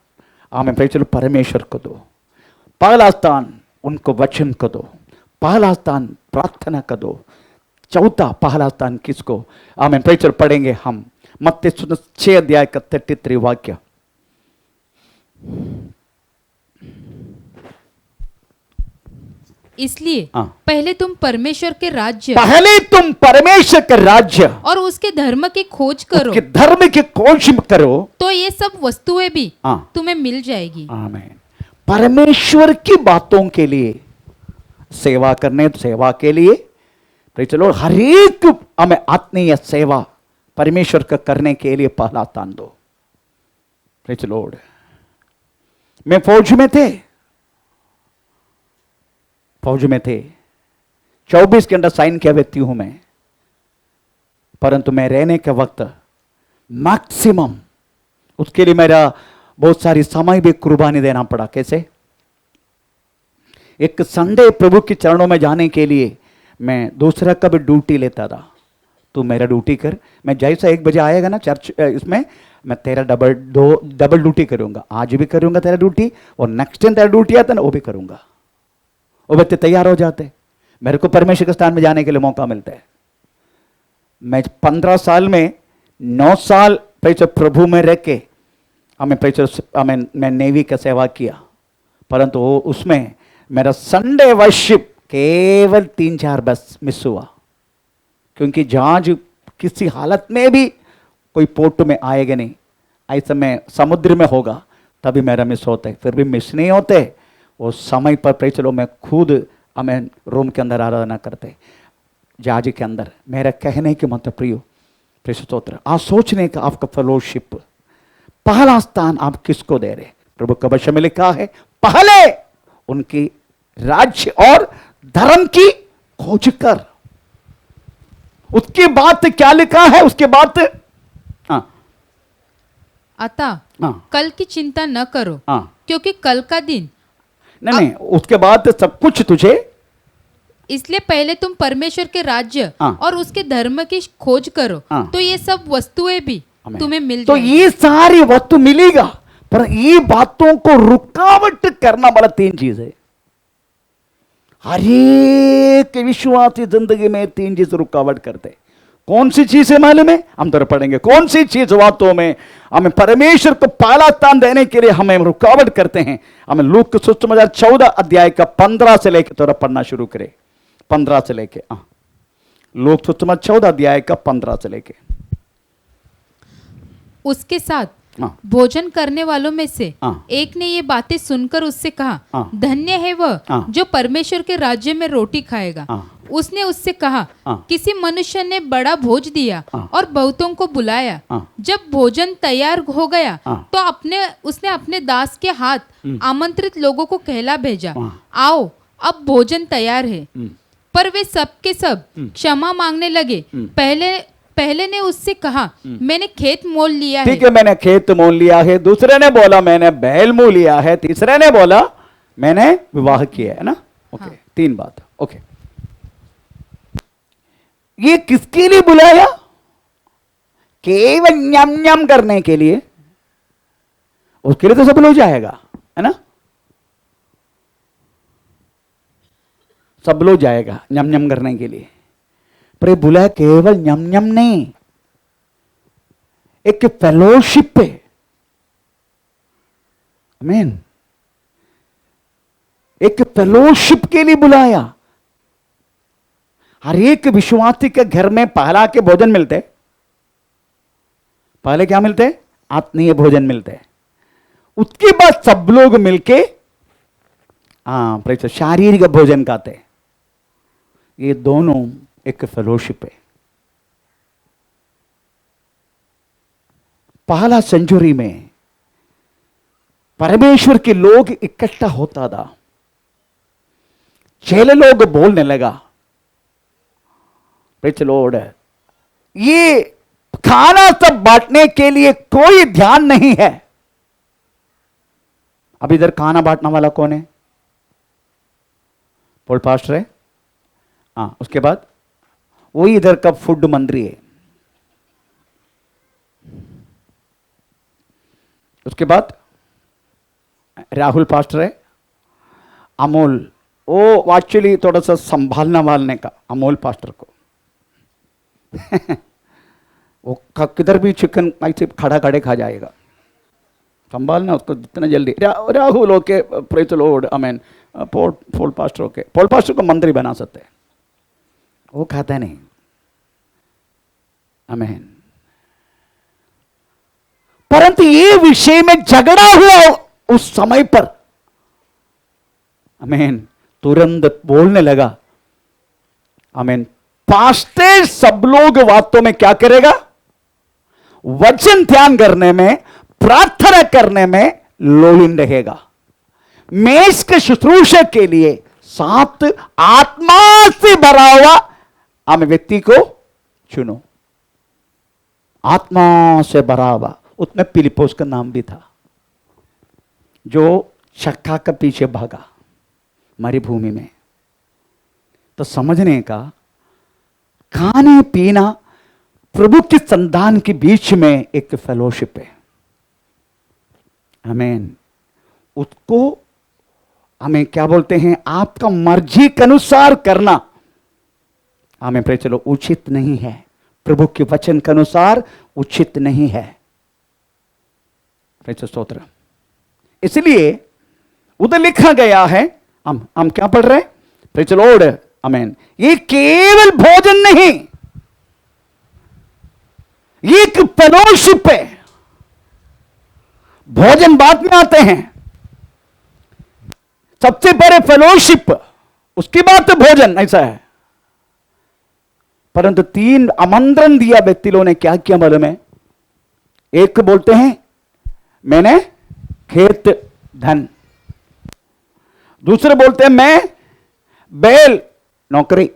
आमीन प्रेज़ द लॉर्ड परमेश्वर को दो, पहला स्थान उनको वचन को दो, पहला स्थान प्रार्थना का दो। चौथा पहला स्थान किसको? आमीन प्रेज़ द लॉर्ड पढ़ेंगे हम मत्ती 6 अध्याय का 33 वाक्य। इसलिए पहले तुम परमेश्वर के राज्य, पहले तुम परमेश्वर के राज्य और उसके धर्म की खोज करो, उसके धर्म की खोज करो, तो ये सब वस्तुएं भी तुम्हें मिल जाएगी। आमीन। परमेश्वर की बातों के लिए सेवा करने, सेवा के लिए प्रेज़ द लॉर्ड हर एक हमें आत्मीय सेवा परमेश्वर का करने के लिए पहला स्थान दो। Praise the Lord. मैं फौज में थे, 24 के अंदर साइन किया व्यक्ति हूं मैं, परंतु मैं रहने के वक्त मैक्सिमम उसके लिए मेरा बहुत सारी समय भी कुर्बानी देना पड़ा। कैसे? एक संडे प्रभु के चरणों में जाने के लिए मैं दूसरा का भी ड्यूटी लेता था। तू मेरा ड्यूटी कर, मैं जैसा 1 बजे आएगा ना चर्च इसमें, मैं तेरा डबल ड्यूटी करूंगा। आज भी करूंगा तेरा ड्यूटी, और नेक्स्ट टाइम तेरा ड्यूटी आता ना वो भी करूंगा। वो बच्चे तैयार हो जाते, मेरे को परमेश्वर के स्थान में जाने के लिए मौका मिलता है। मैं 15 साल में 9 साल प्रभु में रह के मैं नेवी का सेवा किया, परंतु उसमें मेरा संडे वर्शिप केवल 3-4 बस मिस हुआ, क्योंकि जहाज किसी हालत में भी कोई पोर्ट में आएगा नहीं, ऐसा में समुद्र में होगा तभी मेरा मिस होता है। फिर भी मिस नहीं होते, वो समय पर प्रेज़ द लॉर्ड मैं खुद हमें रूम के अंदर आराधना करते जहाज के अंदर। मेरा कहने के मतलब प्रियो प्रेषित स्तोत्र, आप सोचने का आपका फेलोशिप पहला स्थान आप किसको दे रहे? प्रभु का वचन में लिखा है पहले उनकी राज्य और धर्म की खोज कर। उसके बाद क्या लिखा है? उसके बाद अतः कल की चिंता न करो, क्योंकि कल का दिन नहीं, उसके बाद सब कुछ तुझे, इसलिए पहले तुम परमेश्वर के राज्य और उसके धर्म की खोज करो, तो ये सब वस्तुएं भी तुम्हें मिल तो जाएगी। ये सारी वस्तु मिलेगा, पर ये बातों को रुकावट करना वाला 3 चीज है। हर एक विश्वासी जिंदगी में 3 चीज रुकावट करते। कौन सी चीज है मालूम है? हम तो पढ़ेंगे कौन सी चीज बातों में हमें परमेश्वर को पहला स्थान देने के लिए हमें रुकावट करते हैं। हमें लूक 14 अध्याय का 15 से लेकर थोड़ा पढ़ना शुरू करें। 15 से लेके लूक 14 अध्याय का 15 से लेके। उसके साथ भोजन करने वालों में से एक ने ये बातें सुनकर उससे कहा, धन्य है वह जो परमेश्वर के राज्य में रोटी खाएगा। उसने उससे कहा, किसी मनुष्य ने बड़ा भोज दिया और बहुतों को बुलाया। जब भोजन तैयार हो गया तो उसने अपने दास के हाथ आमंत्रित लोगों को कहला भेजा, आओ अब भोजन तैयार है। पर वे सब के सब क्षमा मांगने लगे। पहले ने उससे कहा, मैंने खेत मोल लिया है। ठीक है, मैंने खेत मोल लिया है। दूसरे ने बोला मैंने बैल मोल लिया है। तीसरे ने बोला मैंने विवाह किया है ना। ओके, 3 बात। ओके, ये किसके लिए बुलाया? केवल न्यम न्यम करने के लिए। उसके लिए तो सब लोग जाएगा, है ना? सब लोग जाएगा न्यम न्यम करने के लिए, पर बुलाया केवल न्यम न्यम नहीं, एक फेलोशिप पे। आमीन। एक फेलोशिप के लिए बुलाया। हर एक विश्वासी के घर में पहला के भोजन मिलते। पहले क्या मिलते? आत्मीय भोजन मिलते। उसके बाद सब लोग मिलके शारीरिक भोजन खाते। ये दोनों एक फेलोशिप है। पहला सेंचुरी में परमेश्वर के लोग इकट्ठा होता था। चेले लोग बोलने लगा, प्रेज़ द लॉर्ड, ये खाना सब बांटने के लिए कोई ध्यान नहीं है। अब इधर खाना बांटने वाला कौन है? पॉल पास्टर है। उसके बाद वही इधर का फूड मंत्री है। उसके बाद राहुल पास्टर है। अमोल, वो एक्चुअली थोड़ा सा संभालना वालने का, अमोल पास्टर को वो किधर भी चिकन ऐसे खड़ा खड़े खा जाएगा, संभालना उसको जितना जल्दी। Rahul okay, praise the Lord, आमीन। Paul pastor okay, Paul pastor को मंत्री बना सकते हैं, वो खाता नहीं। आमीन। परंतु ये विषय में झगड़ा हुआ उस समय पर, आमीन, तुरंत बोलने लगा। आमीन। पास्टर सब लोग बातों में क्या करेगा? वचन ध्यान करने में, प्रार्थना करने में लोलीन रहेगा। मेष के शुश्रूषा के लिए साथ आत्मा से भरा हुआ हमें व्यक्ति को चुनो। आत्मा से भरा हुआ, उसमें फिलिप्पुस का नाम भी था, जो शक्का के पीछे भागा मरुभूमि में। तो समझने का, खाने पीना प्रभु की संतान के बीच में एक फेलोशिप है। आमीन। उसको हमें क्या बोलते हैं? आपका मर्जी के अनुसार करना हमें प्रेज़ द लॉर्ड उचित नहीं है। प्रभु के वचन के अनुसार उचित नहीं है। प्रेज़ द स्तोत्र। इसलिए उधर लिखा गया है, हम क्या पढ़ रहे हैं? प्रेज़ द लॉर्ड, आमीन। ये केवल भोजन नहीं, ये एक फेलोशिप है। भोजन बाद में आते हैं, सबसे पहले फेलोशिप, उसके बाद तो भोजन, ऐसा है। परंतु 3 आमंत्रण दिया व्यक्ति लोगों ने, क्या किया मालूम है? एक बोलते हैं मैंने खेत धन, दूसरे बोलते हैं मैं बैल नौकरी,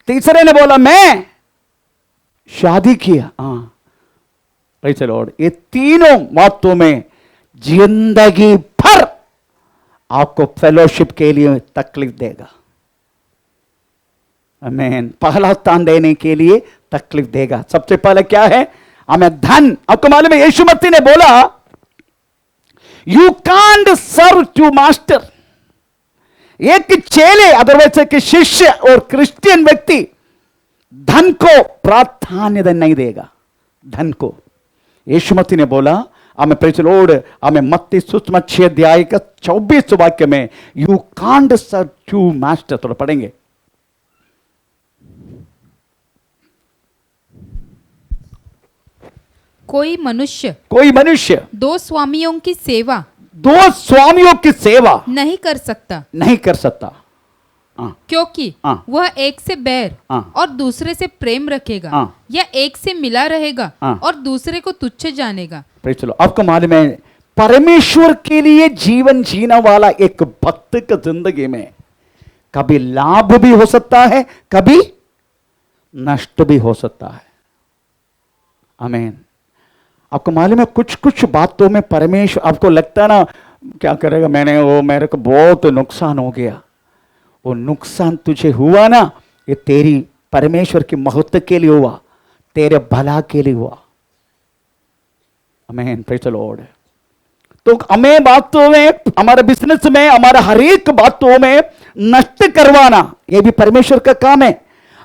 तीसरे ने बोला मैं शादी किया। Praise the Lord. ये तीनों बातों में जिंदगी भर आपको फेलोशिप के लिए तकलीफ देगा। आमीन। पहला स्थान देने के लिए तकलीफ देगा। सबसे पहले क्या है? हमें धन। आपको मालूम है, यीशु मसीह ने बोला, you can't serve two master. एक चेले, अदरवाइज एक शिष्य और क्रिश्चियन व्यक्ति धन को प्राधान्यता नहीं देगा। धन को यीशु मसीह ने बोला, हमें प्रेज़ द लॉर्ड, हमें मत्ती सुसमाचार 6 अध्याय का 24 वाक्य में, you can't serve two master. थोड़ा पढ़ेंगे। कोई मनुष्य 2 स्वामियों की सेवा नहीं कर सकता, क्योंकि वह एक से बैर और दूसरे से प्रेम रखेगा, या एक से मिला रहेगा और दूसरे को तुच्छ जानेगा। चलो, आपको मालूम है, परमेश्वर के लिए जीवन जीने वाला एक भक्त की जिंदगी में कभी लाभ भी हो सकता है, कभी नष्ट भी हो सकता है। आमीन। आपको मालूम है, कुछ कुछ बातों में परमेश्वर, आपको लगता है ना, क्या करेगा, मेरे को बहुत नुकसान हो गया। वो नुकसान तुझे हुआ ना, ये तेरी परमेश्वर की महत्व के लिए हुआ, तेरे भला के लिए हुआ। आमीन, प्रेज़ द लॉर्ड। तो हमें बातों में, हमारे बिजनेस में, हमारे हर एक बातों में नष्ट करवाना यह भी परमेश्वर का काम है,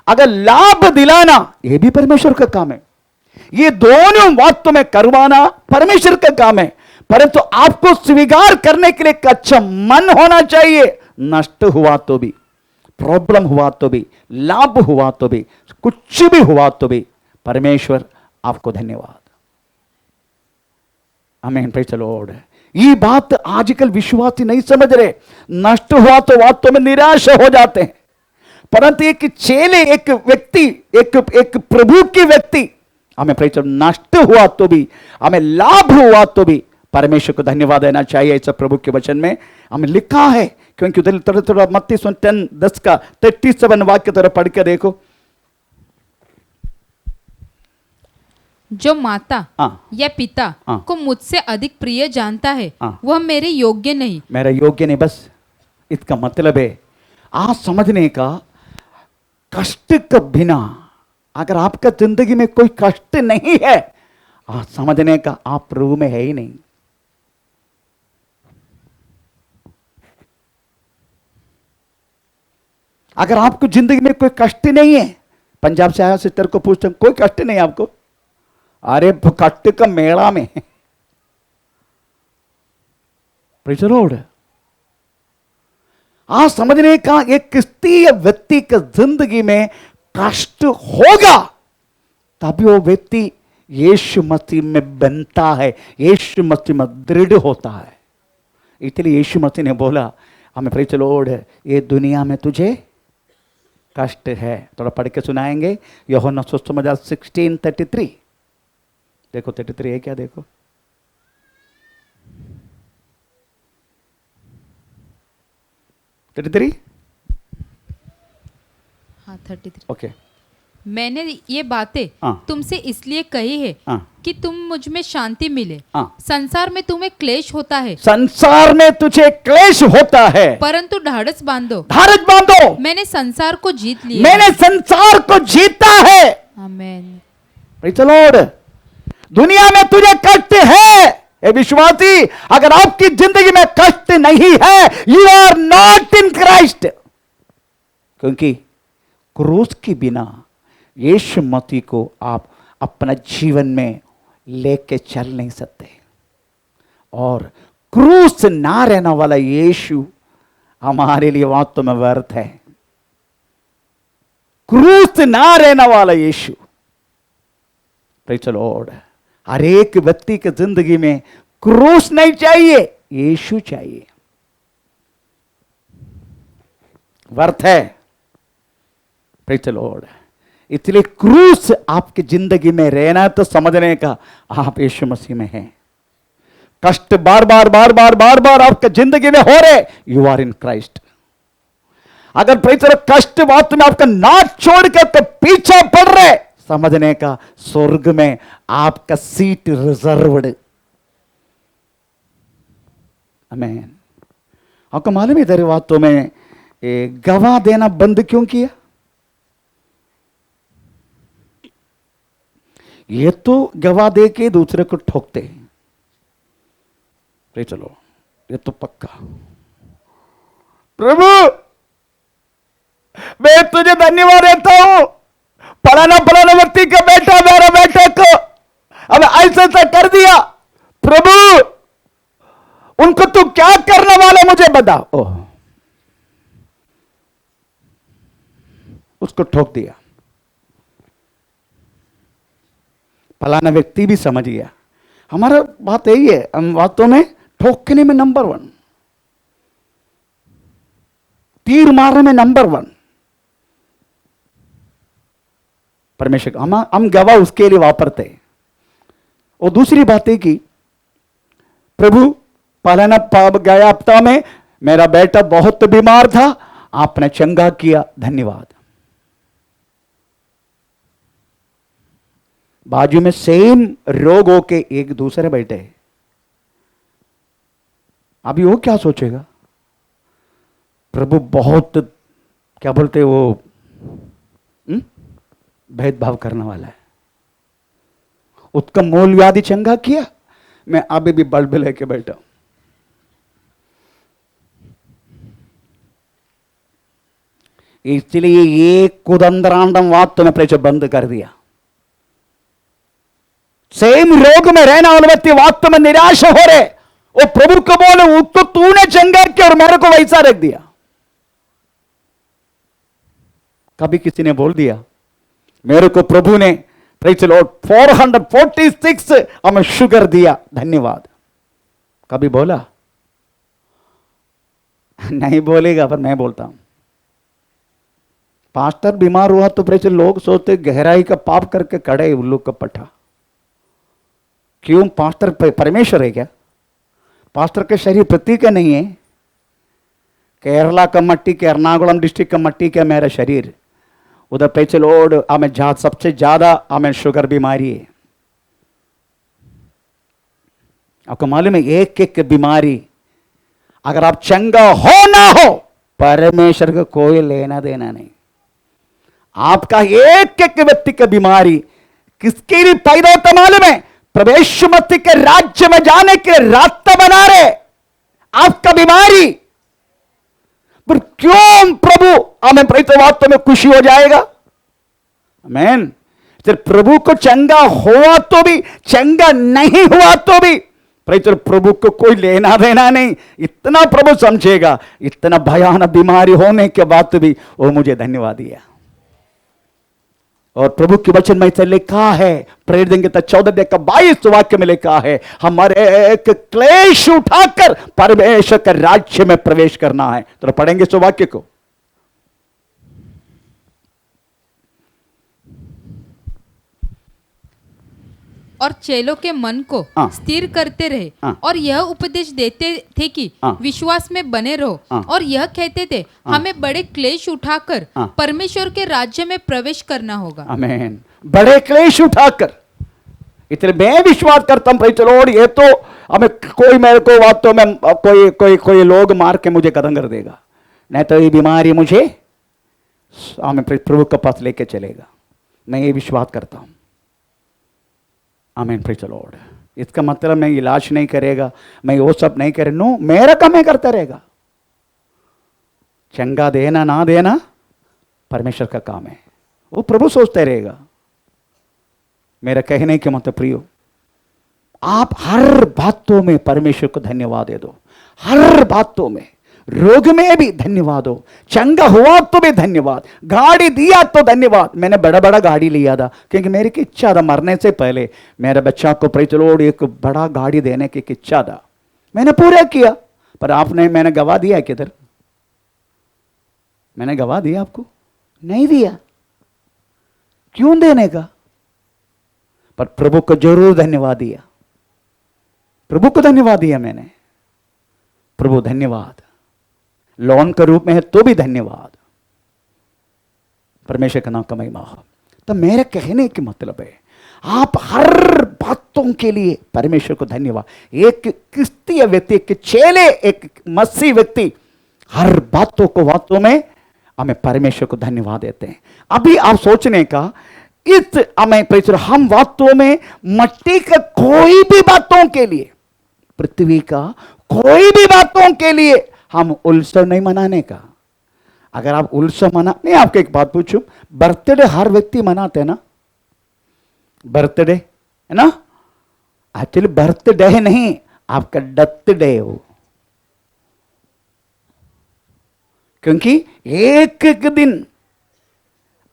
अगर लाभ दिलाना यह भी परमेश्वर का काम है। ये दोनों बातों में करवाना परमेश्वर का काम है, परंतु आपको स्वीकार करने के लिए एक अच्छा मन होना चाहिए। नष्ट हुआ तो भी, प्रॉब्लम हुआ तो भी, लाभ हुआ तो भी, कुछ भी हुआ तो भी, परमेश्वर आपको धन्यवाद। आमीन, प्रेज़ द लॉर्ड। ये बात आजकल विश्वासी नहीं समझ रहे। नष्ट हुआ तो वास्तव में निराश हो जाते हैं, परंतु एक चेले, एक व्यक्ति, एक प्रभु की व्यक्ति, हमें प्रेज़, नष्ट हुआ तो भी, हमें लाभ हुआ तो भी परमेश्वर को धन्यवाद देना चाहिए। इस प्रभु के वचन में हमें लिखा है, क्योंकि उधर थोड़ा मत्ती 10 का 37 वाक्य थोड़ा पढ़ के देखो। जो माता या पिता को मुझसे अधिक प्रिय जानता है, वह मेरे योग्य नहीं। मेरा योग्य नहीं, बस इसका मतलब है आज समझने का, कष्ट के बिना अगर आपका जिंदगी में कोई कष्ट नहीं है, आज समझने का आप प्रभु में है ही नहीं। अगर आपको जिंदगी में कोई कष्ट नहीं है, पंजाब से आया सिस्टर को पूछते कोई कष्ट नहीं आपको, अरे कष्ट का मेला में। Praise the Lord. आज समझने का, एक क्रिस्तीय व्यक्ति के जिंदगी में कष्ट होगा तभी वो व्यक्ति यीशु मसीह में बनता है, यीशु मसीह में दृढ़ होता है। इसलिए यीशु मसीह ने बोला हमें, प्रेज़ द लॉर्ड, ये दुनिया में तुझे कष्ट है। थोड़ा पढ़ के सुनाएंगे, यूहन्ना सुसमाचार 16:33। देखो 33 है क्या, देखो 33। हाँ 33। ओके। मैंने ये बातें तुमसे इसलिए कही है कि तुम मुझ में शांति मिले। संसार में तुम्हें क्लेश होता है, संसार में तुझे क्लेश होता है, परंतु ढाढ़स बांधो, ढाढ़स बांधो, मैंने संसार को जीत लिया, मैंने संसार को जीता है। आमीन। Praise the Lord. दुनिया में तुझे कष्ट है, ए विश्वासी, अगर आपकी जिंदगी में कष्ट नहीं है, you are not in Christ. क्योंकि क्रूस के बिना यीशु मसीह को आप अपना जीवन में लेके चल नहीं सकते, और क्रूस ना रहने वाला यीशु हमारे लिए वास्तव में व्यर्थ है। क्रूस ना रहने वाला यीशु, प्रेज़ द लॉर्ड। हर एक व्यक्ति की जिंदगी में क्रूस नहीं चाहिए, यीशु चाहिए, व्यर्थ है। Praise the Lord. इसलिए क्रूस आपकी जिंदगी में रहना तो समझने का आप यीशु मसीह में हैं। कष्ट बार बार बार बार बार बार आपके जिंदगी में हो रहे, यू आर इन क्राइस्ट। अगर प्रेज़ द लॉर्ड कष्ट बात में आपका नाच छोड़ के तो पीछे पड़ रहे, समझने का स्वर्ग में आपका सीट रिजर्व्ड। आमीन। आपको मालूम है तेरे बातों में गवाह देना बंद क्यों किया? ये तो गवाह दे के दूसरे को ठोकते हैं। चलो ये तो पक्का। प्रभु मैं तुझे धन्यवाद देता हूं, फलाना फलाना व्यक्ति का बेटा मेरा बेटे को अब ऐसा कर दिया, प्रभु उनको तू क्या करने वाला मुझे बता। ओह, उसको ठोक दिया। फलाना व्यक्ति भी समझ गया। हमारा बात यही है, हम बातों में ठोकने में नंबर 1, तीर मारने में नंबर 1। परमेश्वर हम गवाह उसके लिए वापरते। और दूसरी बात है कि प्रभु फलाना गया हफ्ता में मेरा बेटा बहुत बीमार था, आपने चंगा किया, धन्यवाद। बाजू में सेम रोग हो के एक दूसरे बैठे, अभी वो क्या सोचेगा? प्रभु बहुत क्या बोलते वो भेदभाव करने वाला है। उसका मूल व्याधि चंगा किया, मैं अभी भी बल्ब लेके बैठा हूं। इसलिए ये कुदंतरांडम वाद तो मैं प्रेचर बंद कर दिया। सेम रोग में रहने वाले व्यक्ति वास्तव में निराश हो रहे, वो प्रभु को बोले उसको तूने चंगा किया और मेरे को वैसा रख दिया। कभी किसी ने बोल दिया मेरे को प्रभु ने प्रेज द लॉर्ड 446 हमें शुगर दिया, धन्यवाद, कभी बोला? नहीं बोलेगा, पर मैं बोलता हूं। पास्टर बीमार हुआ तो प्रेज लोग सोचते गहराई का पाप करके कड़े उल्लू का पट्टा। क्यों? पास्टर परमेश्वर है क्या? पास्टर के शरीर प्रतीक नहीं है? केरला का मट्टी के एर्नाकुलम डिस्ट्रिक्ट का मट्टी का मेरा शरीर, उधर पेचल ओड हमें सबसे ज्यादा हमें शुगर बीमारी है। आपको मालूम है एक एक बीमारी अगर आप चंगा हो ना हो परमेश्वर को कोई लेना देना नहीं। आपका एक एक व्यक्ति का बीमारी किसके लिए पैदा होता मालूम है? प्रवेश मसीह के राज्य में जाने के रास्ता बना रहे आपका बीमारी। पर क्यों प्रभु हमें वास्तव में खुशी हो जाएगा? आमीन। सिर्फ प्रभु को चंगा हुआ तो भी, चंगा नहीं हुआ तो भी प्रभु को कोई लेना देना नहीं। इतना प्रभु समझेगा, इतना भयानक बीमारी होने के बाद भी वो मुझे धन्यवाद दिया। और प्रभु के वचन में से लिखा है, प्रेरित देंगे तो 14 का 22 वाक्य में लिखा है हमारे एक क्लेश उठाकर परमेश्वर के राज्य में प्रवेश करना है। तो पढ़ेंगे इस वाक्य को। और चेलों के मन को स्थिर करते रहे और यह उपदेश देते थे कि विश्वास में बने रहो और यह कहते थे हमें बड़े क्लेश उठाकर परमेश्वर के राज्य में प्रवेश करना होगा। आमीन। बड़े क्लेश उठाकर, इतने मैं विश्वास करता हूं चलो ये तो हमें कोई मेरे को वास्तव में कोई कोई कोई लोग मार के मुझे खत्म कर देगा, नहीं तो ये बीमारी मुझे हमें प्रभु के पास लेके चलेगा। मैं ये विश्वास करता हूं। आमीन। Praise the Lord. इसका मतलब मैं इलाज नहीं करेगा, मैं वो सब नहीं करे, नो, मेरा काम मैं करता रहेगा। चंगा देना ना देना परमेश्वर का काम है, वो प्रभु सोचते रहेगा। मेरा कहने के मतलब प्रियो, आप हर बातों में परमेश्वर को धन्यवाद दे दो। हर बातों में, रोग में भी धन्यवाद हो, चंगा हुआ तो भी धन्यवाद, गाड़ी दिया तो धन्यवाद। मैंने बड़ा बड़ा गाड़ी लिया था क्योंकि मेरी की इच्छा था, मरने से पहले मेरे बच्चा को प्रेज़ द लॉर्ड एक बड़ा गाड़ी देने की इच्छा था। मैंने पूरा किया, पर आपने मैंने गवा दिया किधर? मैंने गवा दिया आपको? नहीं दिया। क्यों देने का? पर प्रभु को जरूर धन्यवाद दिया, प्रभु को धन्यवाद दिया मैंने। प्रभु धन्यवाद, लोन के रूप में है तो भी धन्यवाद। परमेश्वर का नाम का महिमा हो। तो मेरे कहने की मतलब है आप हर बातों के लिए परमेश्वर को धन्यवाद। एक क्रिस्तीय व्यक्ति, एक चेले, एक मसीह व्यक्ति हर बातों को वास्तव में हमें परमेश्वर को धन्यवाद देते हैं। अभी आप सोचने का इस हमें हम वास्तव में मट्टी का कोई भी बातों के लिए, पृथ्वी का कोई भी बातों के लिए हम उत्सव नहीं मनाने का। अगर आप उत्सव मना, नहीं, आपको एक बात पूछूं, बर्थडे हर व्यक्ति मनाते हैं ना? बर्थडे है ना? एक्चुअली बर्थडे नहीं, आपका डेथ डे हो, क्योंकि एक एक दिन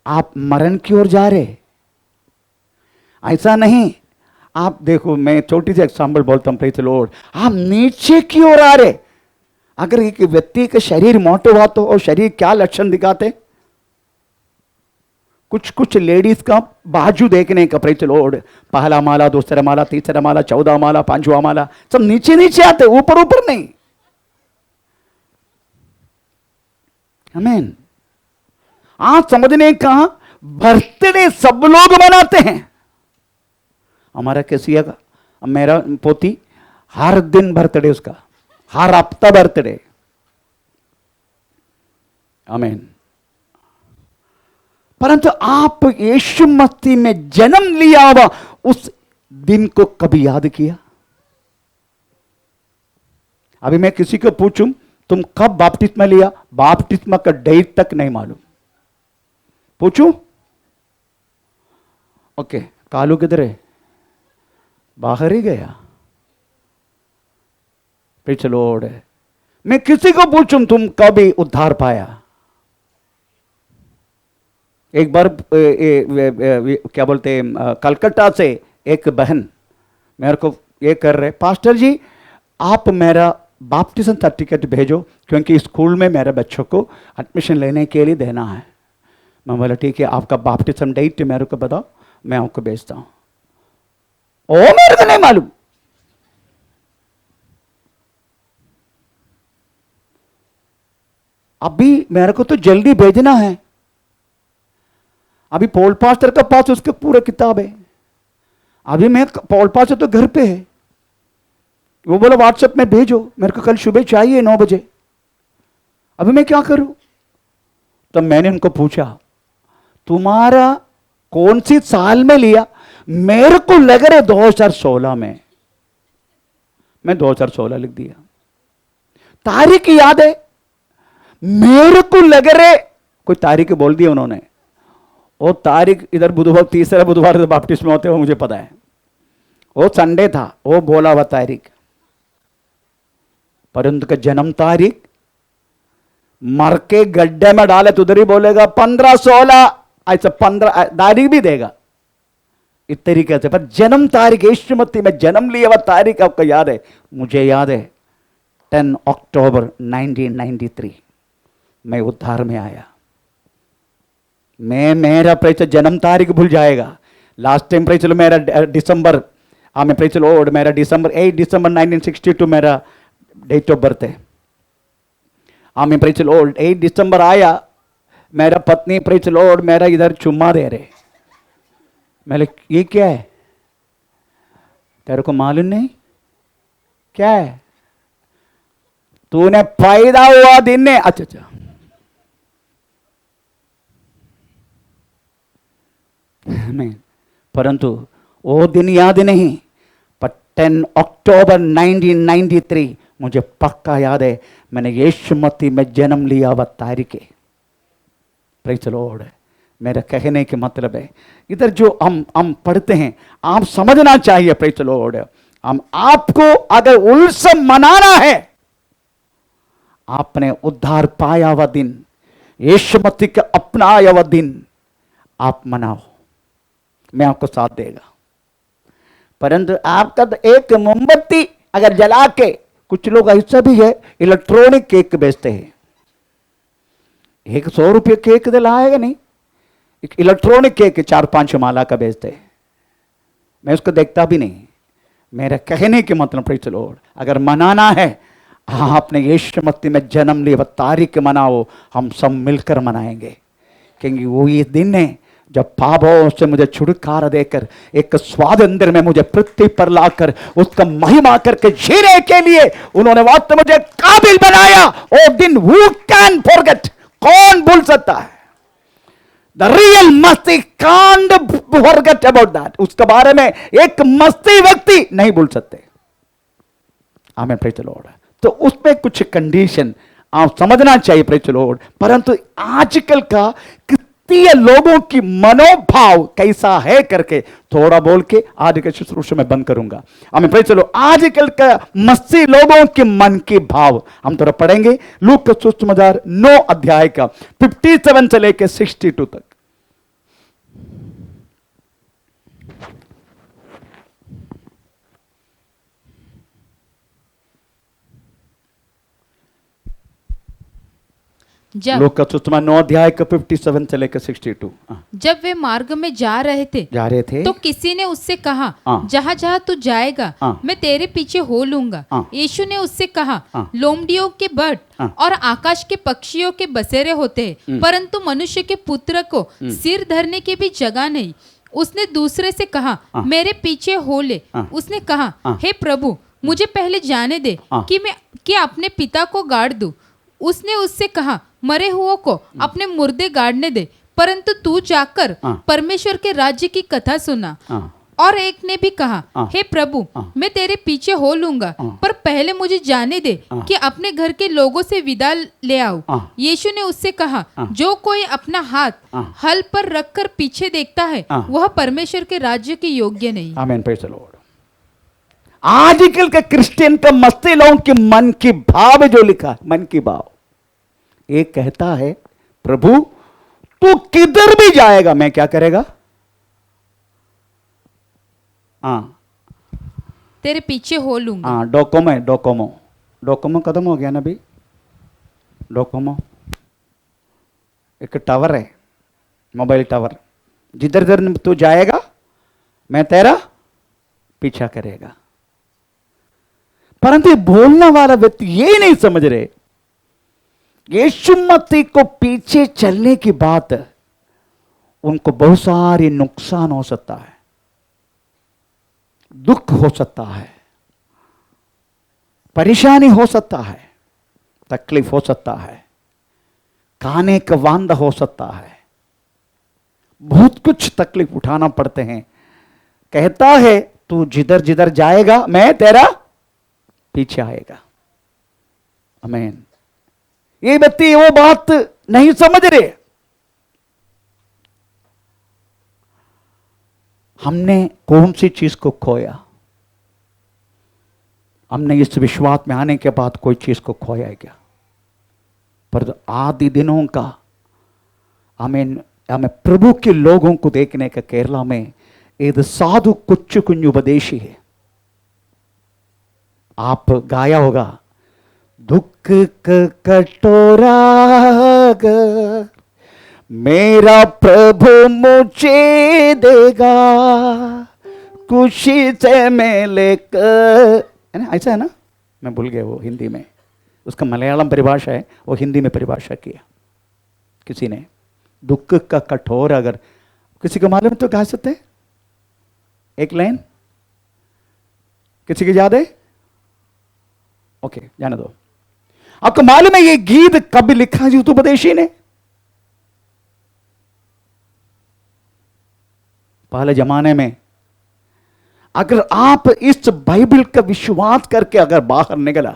आप मरण की ओर जा रहे। ऐसा नहीं, आप देखो, मैं छोटी सी एग्जाम्पल बोलता हूं, प्रेज़ द लॉर्ड, आप नीचे की ओर आ रहे। अगर एक व्यक्ति का शरीर मोटे हुआ तो और शरीर क्या लक्षण दिखाते? कुछ कुछ लेडीज का बाजू देखने का, प्रेज़ द लॉर्ड, पहला माला, दूसरा माला, तीसरा माला, 14 माला, 5वां माला, सब नीचे नीचे आते, ऊपर ऊपर नहीं। आमीन। आज समझने का बर्थडे सब लोग मनाते हैं। हमारा कैसी है, मेरा पोती हर दिन बर्थडे उसका, हर हफ्ता बर्थडे। आमीन। परंतु आप यीशु मसीह में जन्म लिया हुआ उस दिन को कभी याद किया? अभी मैं किसी को पूछूं तुम कब बपतिस्मा लिया, बपतिस्मा का डेट तक नहीं मालूम। पूछूं? ओके, कालू किधर है? बाहर ही गया। Praise the Lord. मैं किसी को पूछूं तुम कभी उद्धार पाया? एक बार क्या बोलते कलकत्ता से एक बहन मेरे को ये कर रहे, पास्टर जी आप मेरा बैप्टिज्म सर्टिफिकेट भेजो क्योंकि स्कूल में मेरे बच्चों को एडमिशन लेने के लिए देना है। मैं बोला ठीक है, आपका बैप्टिज्म डेट मेरे को बताओ, मैं आपको भेजता हूं। ओ मेरे को नहीं मालूम। अभी मेरे को तो जल्दी भेजना है। अभी पॉल पास्टर का पास उसके पूरे किताब है। अभी मैं पॉल पास्टर तो घर पे है, वो बोला व्हाट्सएप में भेजो, मेरे को कल सुबह चाहिए 9 बजे। अभी मैं क्या करूं? तो मैंने उनको पूछा तुम्हारा कौन सी साल में लिया? मेरे को लग रहा है 2016 में। मैं 2016 लिख दिया। तारीख याद है, मेरे को लग रहे कोई तारीख बोल दी उन्होंने। वो तारीख इधर बुधवार, तीसरा बुधवार से बपतिस्मा होते हो मुझे पता है। वो संडे था, वो बोला हुआ तारीख, परंतु का जन्म तारीख मर के गड्ढे में डाले तो उधर ही बोलेगा 15-16, ऐसा 15 तारीख भी देगा इस तरीके से। पर जन्म तारीख यीशु मसीह में जन्म लिया हुआ तारीख आपको याद है? मुझे याद है 10 अक्टूबर 1993 मैं उद्धार में आया। मैं मेरा प्रेचर जन्म तारीख भूल जाएगा। लास्ट टाइम प्रेचर मेरा दिसंबर, मैं प्रेचर लॉर्ड मेरा दिसंबर 8 दिसंबर 1962 मेरा डेट ऑफ बर्थ है। मैं प्रेचर लॉर्ड 8 दिसंबर आया, मेरा पत्नी प्रेचर लॉर्ड मेरा इधर चुम्मा दे रहे। मैंने ये क्या है? तेरे को मालूम नहीं क्या है? तूने पैदा हुआ दिन ने, अच्छा नहीं, परंतु वो दिन याद नहीं। पर 10 अक्टूबर 1993 मुझे पक्का याद है, मैंने यीशु मसीह में जन्म लिया हुआ तारीख है। Praise the Lord. मेरा कहने के मतलब है इधर जो हम पढ़ते हैं आप समझना चाहिए। Praise the Lord. आपको अगर उत्सव मनाना है, आपने उद्धार पाया हुआ दिन, यीशु मसीह का अपनाया हुआ दिन आप मनाओ, मैं आपको साथ देगा। परंतु आपका तो एक मोमबत्ती अगर जला के, कुछ लोग ऐसा भी है इलेक्ट्रॉनिक केक बेचते हैं। एक 100 रुपये केक तो लाएगा नहीं, एक इलेक्ट्रॉनिक केक 4-5 माला का बेचते हैं। मैं उसको देखता भी नहीं। मेरा कहने के मतलब प्रेज़ द लॉर्ड, अगर मनाना है आपने यीशु मसीह में जन्म लिया तारीख मनाओ, हम सब मिलकर मनाएंगे। क्योंकि वो ये दिन है जब पापों से मुझे छुटकारा देकर एक स्वाद अंदर में मुझे पृथ्वी पर लाकर उसका महिमा करके जीने के लिए उन्होंने वक्त मुझे काबिल बनाया। वो दिन हु कैन फॉरगेट, कौन भूल सकता है? The real Masih can't forget about that. उसके बारे में एक मसीह व्यक्ति नहीं भूल सकते। आमीन, प्रेज़ द लॉर्ड। तो उसमें कुछ कंडीशन आप समझना चाहिए, प्रेज़ द लॉर्ड। परंतु आजकल का लोगों की मनोभाव कैसा है करके थोड़ा बोल के आज के शुश्रूषा में बंद करूंगा। हमें प्रेज़ द लॉर्ड। आजकल का मसीह लोगों के मन के भाव हम थोड़ा पढ़ेंगे। लूका का सुसमाचार 9 अध्याय का 57 से लेकर 62 तक। लोक का सुसमाचार 9 अध्याय का 57 से लेकर 62। जब वे मार्ग में जा रहे थे तो किसी ने उससे कहा, जहाँ जहाँ तू जाएगा मैं तेरे पीछे हो लूंगा। यीशु ने उससे कहा, लोमड़ियों के बट और आकाश के पक्षियों के बसेरे होते हैं, परंतु मनुष्य के पुत्र को सिर धरने की भी जगह नहीं। उसने दूसरे से कहा, मेरे पीछे हो ले। उसने कहा, हे प्रभु, मुझे पहले जाने दे कि अपने पिता को गाड़ दूं। उसने उससे कहा, मरे हुओं को अपने मुर्दे गाड़ने दे, परंतु तू जाकर हाँ। परमेश्वर के राज्य की कथा सुना। हाँ। और एक ने भी कहा, हाँ। हे प्रभु, हाँ। मैं तेरे पीछे हो लूंगा, हाँ। पर पहले मुझे जाने दे हाँ। कि अपने घर के लोगों से विदा ले आओ। हाँ। यीशु ने उससे कहा, हाँ। जो कोई अपना हाथ हाँ। हल पर रखकर पीछे देखता है, हाँ। वह परमेश्वर के राज्य के योग्य नहीं। आमीन, प्रेज़ द लॉर्ड। आजकल के क्रिश्चियन का मस्ती लोगों के मन की भाव जो लिखा है, मन की भाव, एक कहता है प्रभु तू किधर भी जाएगा मैं क्या करेगा? हाँ तेरे पीछे हो लूंगा। हाँ, डोकोमो है, डोकोमो खत्म हो गया ना अभी। डोकोमो एक टावर है, मोबाइल टावर, जिधर जिधर तू जाएगा मैं तेरा पीछा करेगा। परंतु बोलने वाला व्यक्ति ये नहीं समझ रहे, यीशु मसीह को पीछे चलने की बात उनको बहुत सारी नुकसान हो सकता है, दुख हो सकता है, परेशानी हो सकता है, तकलीफ हो सकता है, खाने का वांदा हो सकता है, बहुत कुछ तकलीफ उठाना पड़ते हैं। कहता है तू जिधर जिधर जाएगा मैं तेरा पीछे आएगा। आमीन। ये व्यक्ति वो बात नहीं समझ रहे। हमने कौन सी चीज को खोया? हमने इस विश्वास में आने के बाद कोई चीज को खोया है क्या? पर आदि दिनों का हमें प्रभु के लोगों को देखने का केरला में एक साधु कुछ कुछ उपदेशी है। आप गाया होगा, दुख का कटोरा अगर मेरा प्रभु मुझे देगा, खुशी से मैं लेकर, है ना, ऐसा है ना, मैं भूल गया वो हिंदी में, उसका मलयालम परिभाषा है, वो हिंदी में परिभाषा किया किसी ने। दुख का कठोर अगर किसी को मालूम तो गा सकते हैं एक लाइन, किसी की याद है? ओके, जाने दो। आपको मालूम है ये गीत कब लिखा जी उपदेशी ने? पहले जमाने में अगर आप इस बाइबल का विश्वास करके अगर बाहर निकला,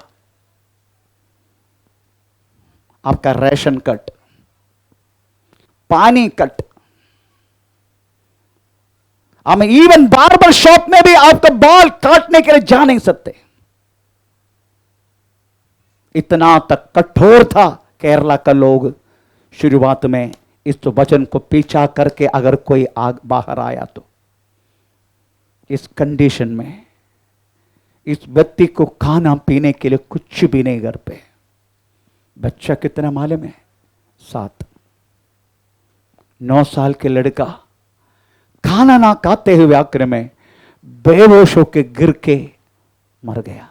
आपका राशन कट, पानी कट, हम इवन बार्बर शॉप में भी आपका बाल काटने के लिए जा नहीं सकते। इतना तक कठोर था केरला का लोग शुरुआत में इस वचन को पीछा करके अगर कोई आग बाहर आया तो इस कंडीशन में इस व्यक्ति को खाना पीने के लिए कुछ भी नहीं घर पे। बच्चा कितना मालूम है? 7 9 साल के लड़का खाना ना खाते हुए आखिर में बेहोश होकर गिर के मर गया।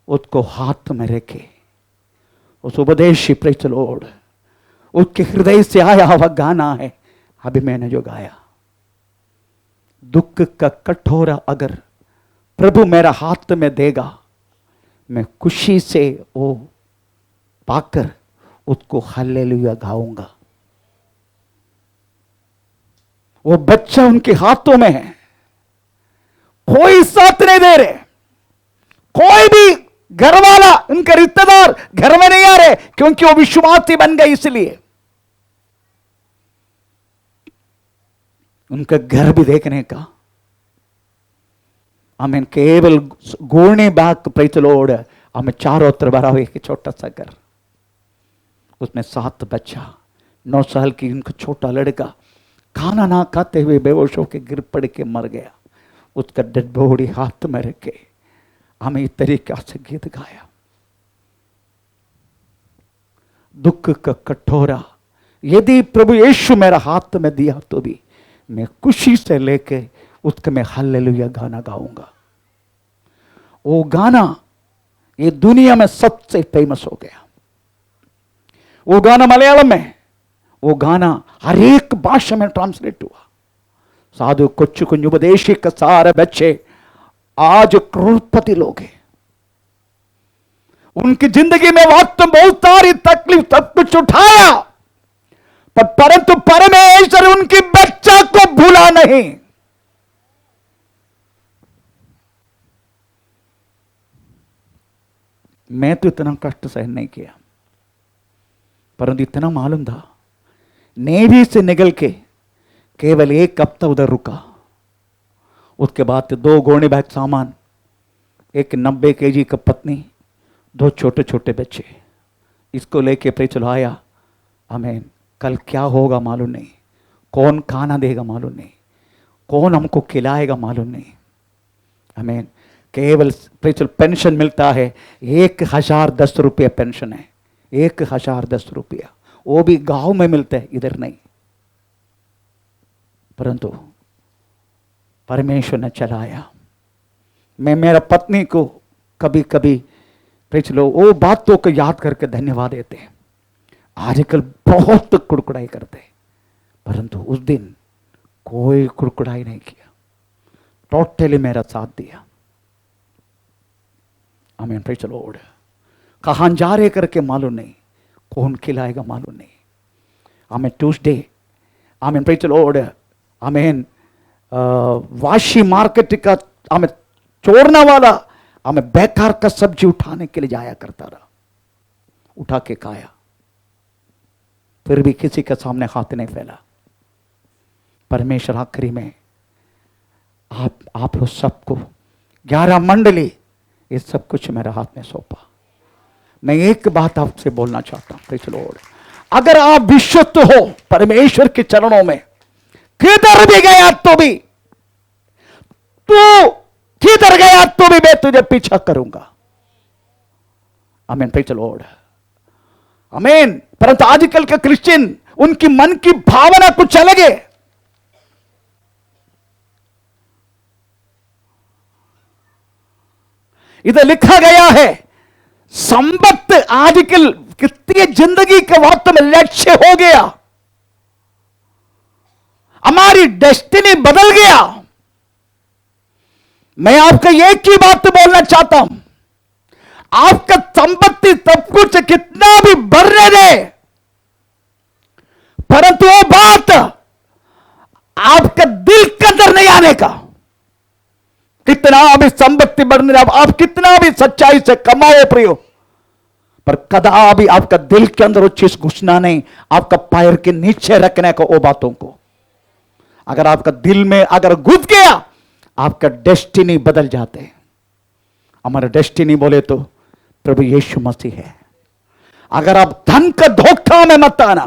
उसको हाथ में रखे उस उपदेशी, प्रेज़ द लॉर्ड, उसके हृदय से आया हुआ गाना है अभी मैंने जो गाया, दुख का कटोरा अगर प्रभु मेरा हाथ में देगा, मैं खुशी से वो पाकर उसको हालेलुया गाऊंगा। वो बच्चा उनके हाथों में है, कोई साथ नहीं दे रहे, कोई भी घर वाला, उनके रिश्तेदार घर में नहीं आ रहे, क्योंकि वो विश्वासी बन गए। इसलिए उनका घर भी देखने का, हमें केवल गोने बाग, प्रेज़ द लॉर्ड, हमें चारों तरफ भरा हुआ एक छोटा सा घर, उसमें 7 बच्चा, 9 साल की उनका छोटा लड़का खाना ना खाते हुए बेहोश होकर गिर पड़ के मर गया। उसका डेड बॉडी हाथ में रखे हमें इस तरीके से गीत गाया, दुख का कटोरा यदि प्रभु यीशु मेरा हाथ में दिया तो भी मैं खुशी से लेके उसका मैं हालेलुया गाना गाऊंगा। वो गाना ये दुनिया में सबसे फेमस हो गया। वो गाना मलयालम में, वो गाना हर एक भाषा में ट्रांसलेट हुआ। साधु कुछ कुछ उपदेशी के सारे बच्चे आज करोड़पति लोग हैं। उनकी जिंदगी में वक्त बहुत सारी तकलीफ सब कुछ उठाया, परंतु परमेश्वर उनकी बच्चा को भूला नहीं। मैं तो इतना कष्ट सहन नहीं किया, परंतु इतना मालूम था, नेवी से निकल के केवल 1 हफ्ता उधर रुका, उसके बाद 2 गोने बैग सामान, एक 90 kg का पत्नी, 2 छोटे छोटे बच्चे, इसको लेके पे चलो आया। आमीन। कल क्या होगा मालूम नहीं, कौन खाना देगा मालूम नहीं, कौन हमको खिलाएगा मालूम नहीं। आमीन। केवल पेंशन मिलता है, 1010 रुपया पेंशन है, 1010 रुपया, वो भी गांव में मिलता है, इधर नहीं। परंतु परमेश्वर ने चलाया। मैं मेरा पत्नी को कभी कभी प्रेच लो वो बातों को याद करके धन्यवाद देते हैं। आजकल बहुत कुड़कुड़ाई करते, परंतु उस दिन कोई कुड़कुड़ाई नहीं किया, टोटली मेरा साथ दिया। आमीन। Praise the Lord. कहां जा रहे करके मालूम नहीं, कौन खिलाएगा मालूम नहीं। आमीन। ट्यूसडे, आमीन, प्रेज द लॉर्ड, आमीन, वाशी मार्केट का हमें चोरने वाला हमें बेकार का सब्जी उठाने के लिए जाया करता रहा, उठा के खाया, फिर भी किसी के सामने हाथ नहीं फैला। परमेश्वर आखिरी में आप लोग सबको 11 मंडली ये सब कुछ मेरे हाथ में सौंपा। मैं एक बात आपसे बोलना चाहता हूं, प्रेज़ द लॉर्ड, अगर आप विश्वस्त हो परमेश्वर के चरणों में, किधर भी गया तो भी, तू किधर गया तो भी मैं तुझे पीछा करूंगा। आमीन। Praise the Lord. आमीन। परंतु आजकल के क्रिश्चियन, उनकी मन की भावना कुछ अलग है। इधर लिखा गया है, संपत्त आजकल कितनी जिंदगी के वक्त में लक्ष्य हो गया, हमारी डेस्टिनी बदल गया। मैं आपको एक ही बात बोलना चाहता हूं, आपका संपत्ति सब कुछ कितना भी बढ़ने दे, परंतु वो बात आपका दिल के अंदर नहीं आने का। कितना भी संपत्ति बढ़ने दे, आप कितना भी सच्चाई से कमाओ प्रियो, पर कदा भी आपका दिल के अंदर वो चीज घुसना नहीं, आपका पैर के नीचे रखने का वो बातों को। अगर आपका दिल में अगर घुस गया, आपका डेस्टिनी बदल जाते हैं। हमारा डेस्टिनी बोले तो प्रभु यीशु मसीह है। अगर आप धन का धोखा में मत आना,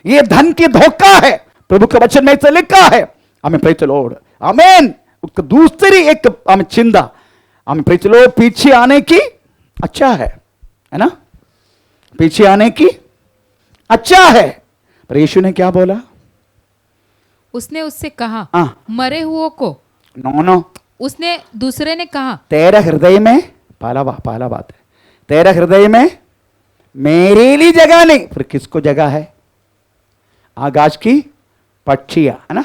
ये धन की धोखा है, प्रभु के वचन में से लिखा है। हमें प्रेज़ द लॉर्ड। आमीन। उसका दूसरी एक हमें चिंता, हमें प्रेज़ द लॉर्ड, पीछे आने की अच्छा है ना, पीछे आने की अच्छा है, पर यीशु ने क्या बोला? उसने उससे कहा, मरे हुओं को। नो, उसने दूसरे ने कहा, तेरा हृदय में, पहला बात है, तेरा हृदय में मेरे लिए जगह नहीं। फिर किसको जगह है? आकाश की पक्षियां, है ना,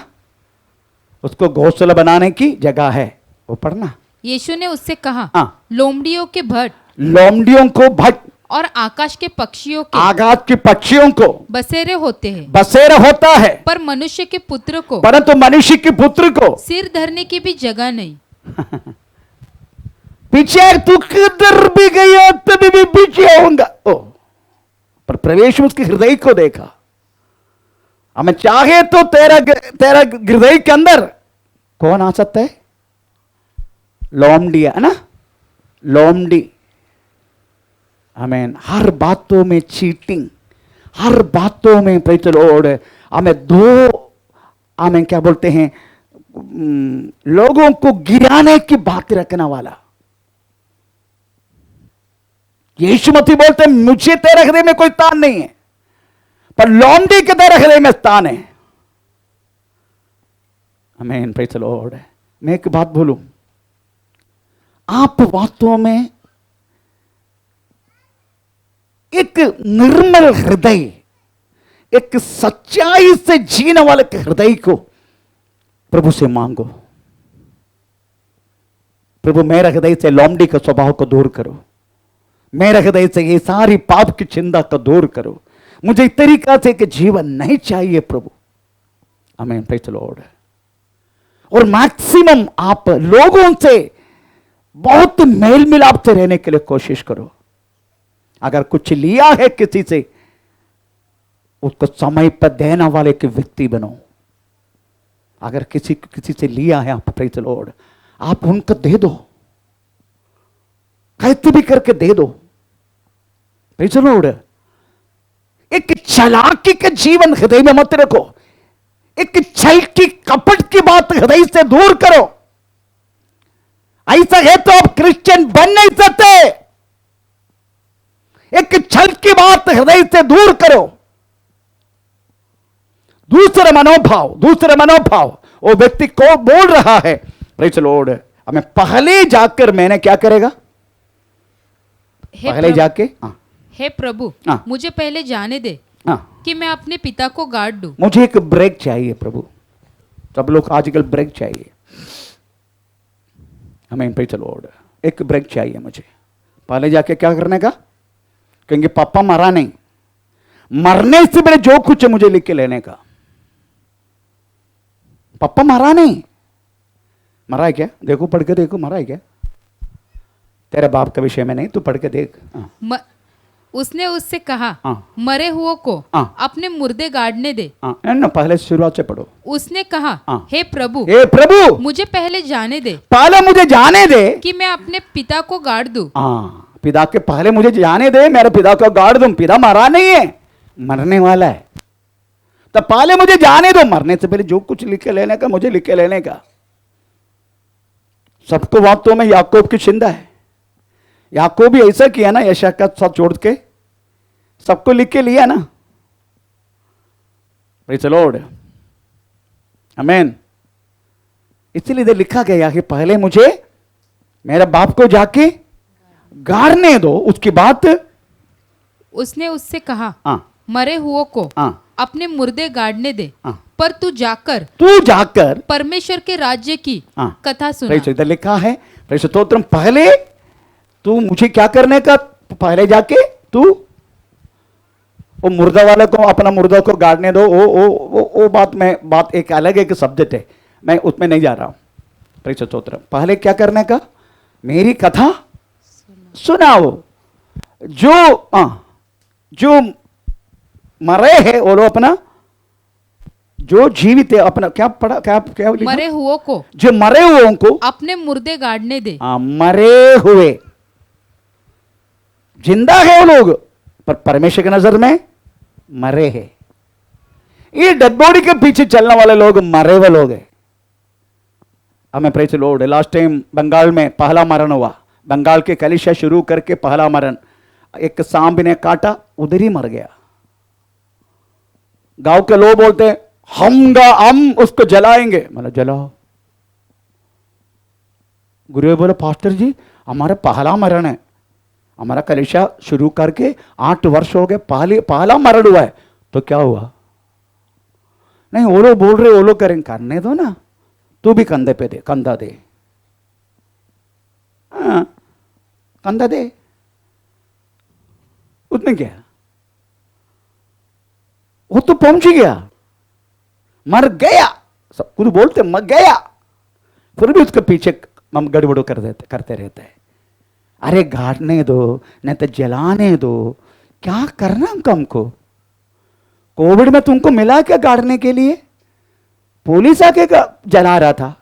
उसको घोंसला बनाने की जगह है। वो पढ़ना। यीशु ने उससे कहा, लोमड़ियों के भट्ट, लोमड़ियों को भट्ट और आकाश के पक्षियों के, आकाश के पक्षियों को बसेरे होते हैं, बसेरा होता है, पर मनुष्य के पुत्र को, परंतु मनुष्य के पुत्र को सिर धरने की भी जगह नहीं। पीछे तू किधर भी गया तभी भी पीछे आऊंगा। ओ, पर प्रवेश में उसके हृदय को देखा। हमें चाहे तो तेरा हृदय के अंदर कौन आ सकता है? लोमड़ी, है ना, लोमड़ी। हमें हर बातों में चीटिंग, हर बातों में प्रेज़ द लॉर्ड, हमें हमें क्या बोलते हैं, लोगों को गिराने की बात रखने वाला। यीशु मसीह बोलते हैं, मुझे तेरे हृदय में कोई स्थान नहीं है, पर लोमड़ी के तेरे हृदय में स्थान है। आमीन। Praise the Lord. मैं एक बात बोलूं, आप वास्तव में एक निर्मल हृदय, एक सच्चाई से जीने वाले के हृदय को प्रभु से मांगो। प्रभु मेरे हृदय से लोमड़ी का स्वभाव को दूर करो, मेरे हृदय से ये सारी पाप की चिंता को दूर करो, मुझे इस तरीका से कि जीवन नहीं चाहिए प्रभु। आमीन, प्रेज द लॉर्ड। और मैक्सिमम आप लोगों से बहुत मेल मिलाप से रहने के लिए कोशिश करो। अगर कुछ लिया है किसी से, उसको समय पर देने वाले के व्यक्ति बनो। अगर किसी से लिया है आप, प्रेज द लॉर्ड, आप उनको दे दो, कैसे भी करके दे दो। Praise the Lord. एक चालाकी का जीवन हृदय में मत रखो। एक छल की कपट की बात हृदय से दूर करो। ऐसा है तो आप क्रिश्चियन बन नहीं सकते। एक छल की बात हृदय से दूर करो। दूसरा मनोभाव वो व्यक्ति को बोल रहा है, प्रेज द लॉर्ड, हमें पहले जाकर मैंने क्या करेगा, पहले जाके हे प्रभु मुझे पहले जाने दे कि मैं अपने पिता को गाड़ दूं। मुझे एक ब्रेक चाहिए प्रभु। सब लोग आजकल ब्रेक चाहिए हमें, प्रेज द लॉर्ड, एक ब्रेक चाहिए मुझे। पहले जाके क्या करने का, कहेंगे पापा मरा नहीं, मरने से पहले जो कुछ है मुझे लिख के लेने का। पापा मरा नहीं, मरा है क्या, देखो पढ़ के देखो, मरा है क्या, तेरे बाप के विषय में नहीं, तू पढ़ के देख। उसने उससे कहा मरे हुओं को अपने मुर्दे गाड़ने दे। ना पहले शुरुआत से पढ़ो। उसने कहा हे प्रभु मुझे पहले जाने दे, पहले मुझे जाने दे कि मैं अपने पिता को गाड़ दूं। पिता के पहले मुझे जाने दे, मेरे पिता को गाड़ दूं। पिता मरा नहीं है, मरने वाला है, तो पहले मुझे जाने दो। मरने से पहले जो कुछ लिख के लेने का मुझे लिख के लेने का। सबको वास्तव में याकूब की चिंता है। याकूब भी ऐसा किया ना, यशा का साथ जोड़ के सबको लिख के लिया ना। प्रेज द लॉर्ड, आमीन। इसलिए इधर लिखा गया कि पहले मुझे मेरे बाप को जाके गाड़ने दो, उसकी बात। उसने उससे कहा मरे हुओं को अपने मुर्दे गाड़ने दे, पर तू जाकर परमेश्वर के राज्य की कथा सुना। इधर लिखा है, स्तोत्रम, पहले तू मुझे क्या करने का, पहले जाके तू वो मुर्दा वाले को, अपना मुर्दा को गाड़ने दो। वो बात एक अलग एक सब्जेक्ट है, मैं उसमें नहीं जा रहा हूं। प्रेज स्तोत्रम, पहले क्या करने का, मेरी कथा सुनाओ। जो मरे है वो लोग अपना, जो जीवित है अपना, क्या पढ़ा, क्या मरे हुओं को, जो मरे हुओं को अपने मुर्दे गाड़ने दे। मरे हुए, जिंदा है वो लोग पर परमेश्वर की नजर में मरे हैं। ये डेड बॉडी के पीछे चलने वाले लोग मरे हुए लोग हैं। हमें praise the lord. Last time Bengal में पहला मरण हुआ, बंगाल के कलिशा शुरू करके पहला मरण, एक सांप ने काटा, उधर ही मर गया। गांव के लोग बोलते हैं हम उसको जलाएंगे, मतलब जलाओ। गुरु बोले पास्टर जी हमारा पहला मरण है, हमारा कलिशा शुरू करके 8 वर्ष हो गए, पहला मरण हुआ है। तो क्या हुआ, नहीं वो लोग बोल रहे वो लोग करेंगे, करने दो ना, तू भी कंधे पे दे, कंधा दे, कंधा दे। उसमें क्या, वो तो पहुंच गया, मर गया, सब कुछ बोलते मर गया, फिर भी उसके पीछे हम गड़बड़ करते रहते हैं। अरे गाड़ने दो, नहीं तो जलाने दो, क्या करना हमको। कोविड में तुमको मिला क्या गाड़ने के लिए, पुलिस आके जला रहा था,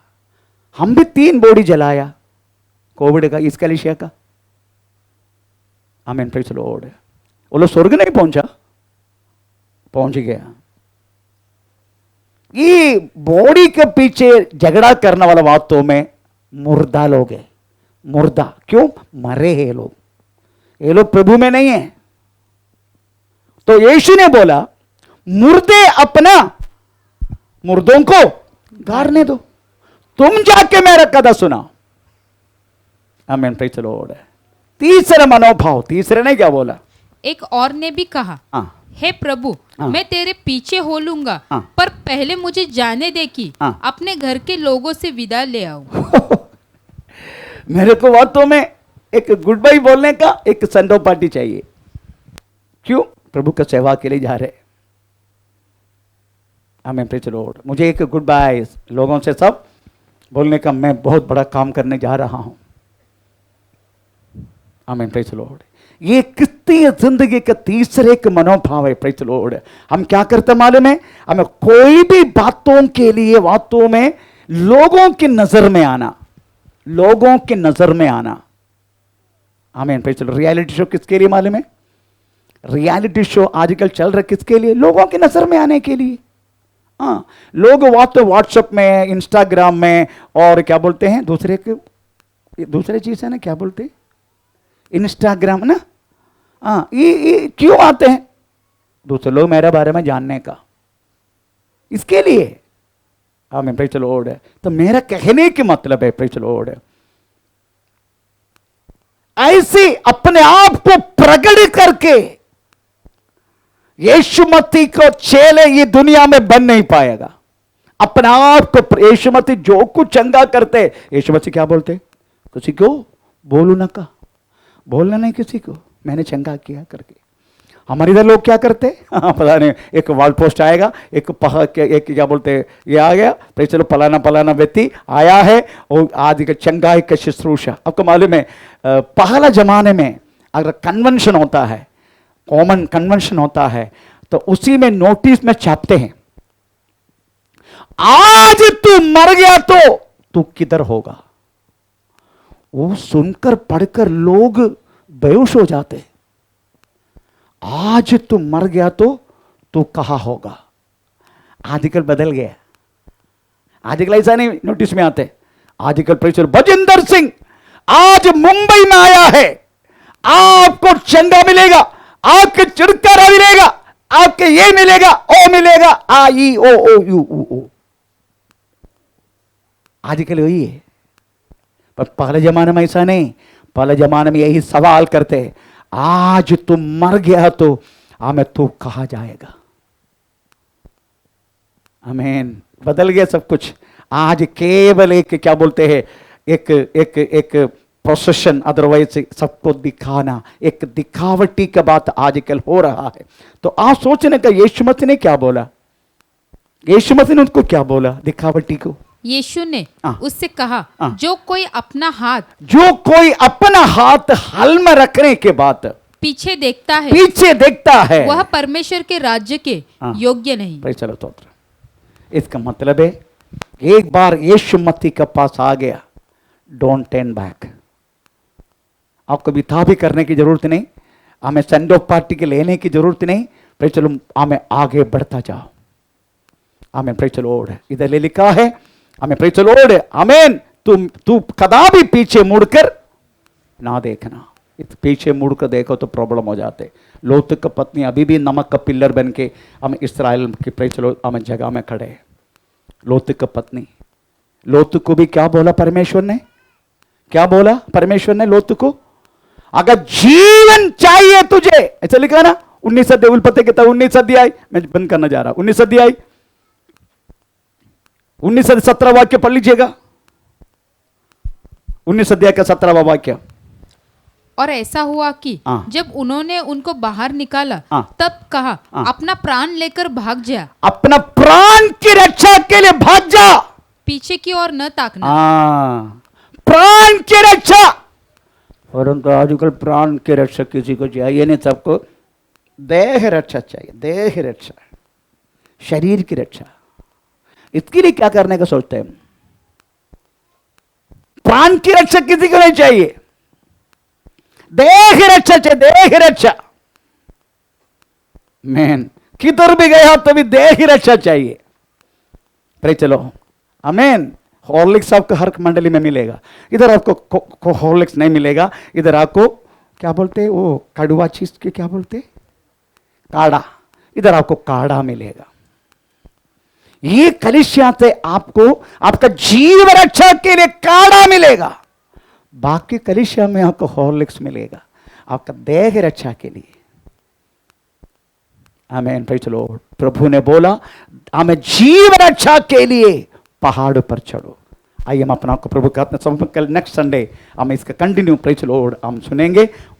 हम भी 3 बॉडी जलाया कोविड का, इस कलिशिया का। आमीन, प्रेज द लॉर्ड। वो लोग स्वर्ग नहीं पहुंचा, पहुंच गया। ये बॉडी के पीछे झगड़ा करने वाला वास्तव में मुर्दा लोग है। मुर्दा क्यों, मरे हैं लोग, ये लोग प्रभु में नहीं है। तो यीशु ने बोला मुर्दे अपना मुर्दों को गाड़ने दो, तुम जाके मेरा कथा सुनाओ। आमीन, प्रेज द लॉर्ड। तीसरा मनोभाव, तीसरे ने क्या बोला, एक और ने भी कहा हे प्रभु मैं तेरे पीछे हो लूंगा, पर पहले मुझे जाने दे कि अपने घर के लोगों से विदा ले आऊं। मेरे को वास्तव में एक गुड बाय बोलने का एक संडो पार्टी चाहिए। क्यों, प्रभु का सेवा के लिए जा रहे। आमीन, प्रेज़ द लॉर्ड। मुझे एक गुड बाय लोगों से सब बोलने का, मैं बहुत बड़ा काम करने जा रहा हूं। आमीन, प्रेज़ द लॉर्ड। ये कितनी जिंदगी का तीसरे का मनोभाव है। Praise the Lord. हम क्या करते मालूम है, हमें कोई भी बातों के लिए बातों में लोगों की नजर में आना, लोगों की नजर में आना। आमीन, praise the Lord. Reality show किसके लिए मालूम है? रियलिटी शो आजकल चल रहा किसके लिए? लोगों की नजर में आने के लिए। हाँ, लोग व्हाट्सएप में, इंस्टाग्राम में, और क्या बोलते हैं दूसरे चीज है ना, क्या बोलते हैं, इंस्टाग्राम ना। हाँ, ये क्यों आते हैं? दूसरे लोग मेरे बारे में जानने का, इसके लिए। आमीन, प्रेज़ द लॉर्ड। तो मेरा कहने की मतलब है, प्रेज़ द लॉर्ड, ऐसे अपने आप को प्रकट करके यीशु मसीह को चेले ये दुनिया में बन नहीं पाएगा। अपने आप को यीशु मसीह जो कुछ चंगा करते, यीशु मसीह क्या बोलते? किसी को बोलू ना का, बोलना नहीं किसी को, मैंने चंगा किया करके। हमारे इधर लोग क्या करते? पता नहीं, एक वॉल पोस्ट आएगा, एक क्या बोलते, ये आ गया, तो चलो फलाना व्यक्ति आया है और आज का चंगाई का शुश्रूषा। आपको मालूम है, पहला जमाने में अगर कन्वेंशन होता है, कॉमन कन्वेंशन होता है, तो उसी में नोटिस में छापते हैं, आज तू मर गया तो तू किधर होगा। वो सुनकर पढ़कर लोग बेहोश हो जाते। आज तू मर गया तो तू कहां होगा। आजकल बदल गया, आजकल ऐसा नहीं नोटिस में आते। आजकल प्रेषर बजिंदर सिंह आज मुंबई में आया है, आपको चंगा मिलेगा, आपके छुटकारा मिलेगा, आपके ये मिलेगा, ओ मिलेगा, आ ई ओ यू ओ। आजकल वही है, पर पहले जमाने में ऐसा नहीं। पहले जमाने में यही सवाल करते, आज तू मर गया तो हमें तू कहा जाएगा। आमीन। बदल गया सब कुछ। आज केवल एक क्या बोलते हैं, एक प्रोसेशन, अदरवाइज सबको दिखाना, एक दिखावटी का बात आजकल हो रहा है। तो आप सोचने का यीशु मसीह ने क्या बोला? यीशु मसीह ने उनको क्या बोला दिखावटी को? यीशु ने उससे कहा, जो कोई अपना हाथ हल में रखने के बाद पीछे देखता है वह परमेश्वर के राज्य के योग्य नहीं। चलो तो इसका मतलब है, एक बार यीशु मसीह के पास आ गया, डोंट टर्न बैक। आपको बिता भी करने की जरूरत नहीं, हमें सेंड ऑफ पार्टी के लेने की जरूरत नहीं। प्रेज़ द लॉर्ड, हमें आगे बढ़ता जाओ। आमीन, प्रेज़ द लॉर्ड। इधर ले लिखा है, हमें प्रेज़ द लॉर्ड, आमीन, तू कदापि पीछे मुड़कर ना देखना। पीछे मुड़कर देखो तो प्रॉब्लम हो जाते। लोत की पत्नी अभी भी नमक का पिल्लर बन के हम इस्राएल की प्रेज़ द लॉर्ड हमें जगह में खड़े हैं। लोत की पत्नी, लोत को भी क्या बोला परमेश्वर ने? क्या बोला परमेश्वर ने लोत को? अगर जीवन चाहिए तुझे, ऐसा लिखा ना 19 अध्याय उल्पत्ति किताब 19 अध्याय, मैं बंद करना जा रहा हूं, 19 अध्याय 17 वाक्य पढ़ लीजिएगा। 19 अध्याय का 17वां वाक्य। और ऐसा हुआ कि जब उन्होंने उनको बाहर निकाला, तब कहा, अपना प्राण लेकर भाग जा, अपना प्राण की रक्षा के लिए भाग जा, पीछे की ओर न ताकना। प्राण की रक्षा। परंतु आजकल प्राण की रक्षा किसी को चाहिए नहीं, सबको देह रक्षा चाहिए, देह रक्षा, शरीर की रक्षा। इसके लिए क्या करने का सोचते हैं? प्राण की रक्षा किसी को नहीं चाहिए, देह रक्षा चाहिए, देह रक्षा। मैन किधर भी गया तभी देह रक्षा चाहिए। प्रे चलो, आमीन। हॉर्लिक्स आपको हर मंडली में मिलेगा, इधर आपको हॉर्लिक्स नहीं मिलेगा। इधर आपको क्या बोलते हैं, वो कड़वा चीज के क्या बोलते हैं, काढ़ा। इधर आपको काढ़ा मिलेगा। ये कलीसिया से आपको आपका जीव रक्षा के लिए काढ़ा मिलेगा। बाकी कलीसिया में आपको हॉर्लिक्स मिलेगा आपका देह रक्षा के लिए। आमीन, प्रेज़ द लॉर्ड। प्रभु ने बोला, हमें जीव रक्षा के लिए पहाड़ पर चढ़ो। आइए हम अपना को प्रभु का कल नेक्स्ट संडे हम इसका कंटिन्यू प्रेज़ द लॉर्ड हम सुनेंगे।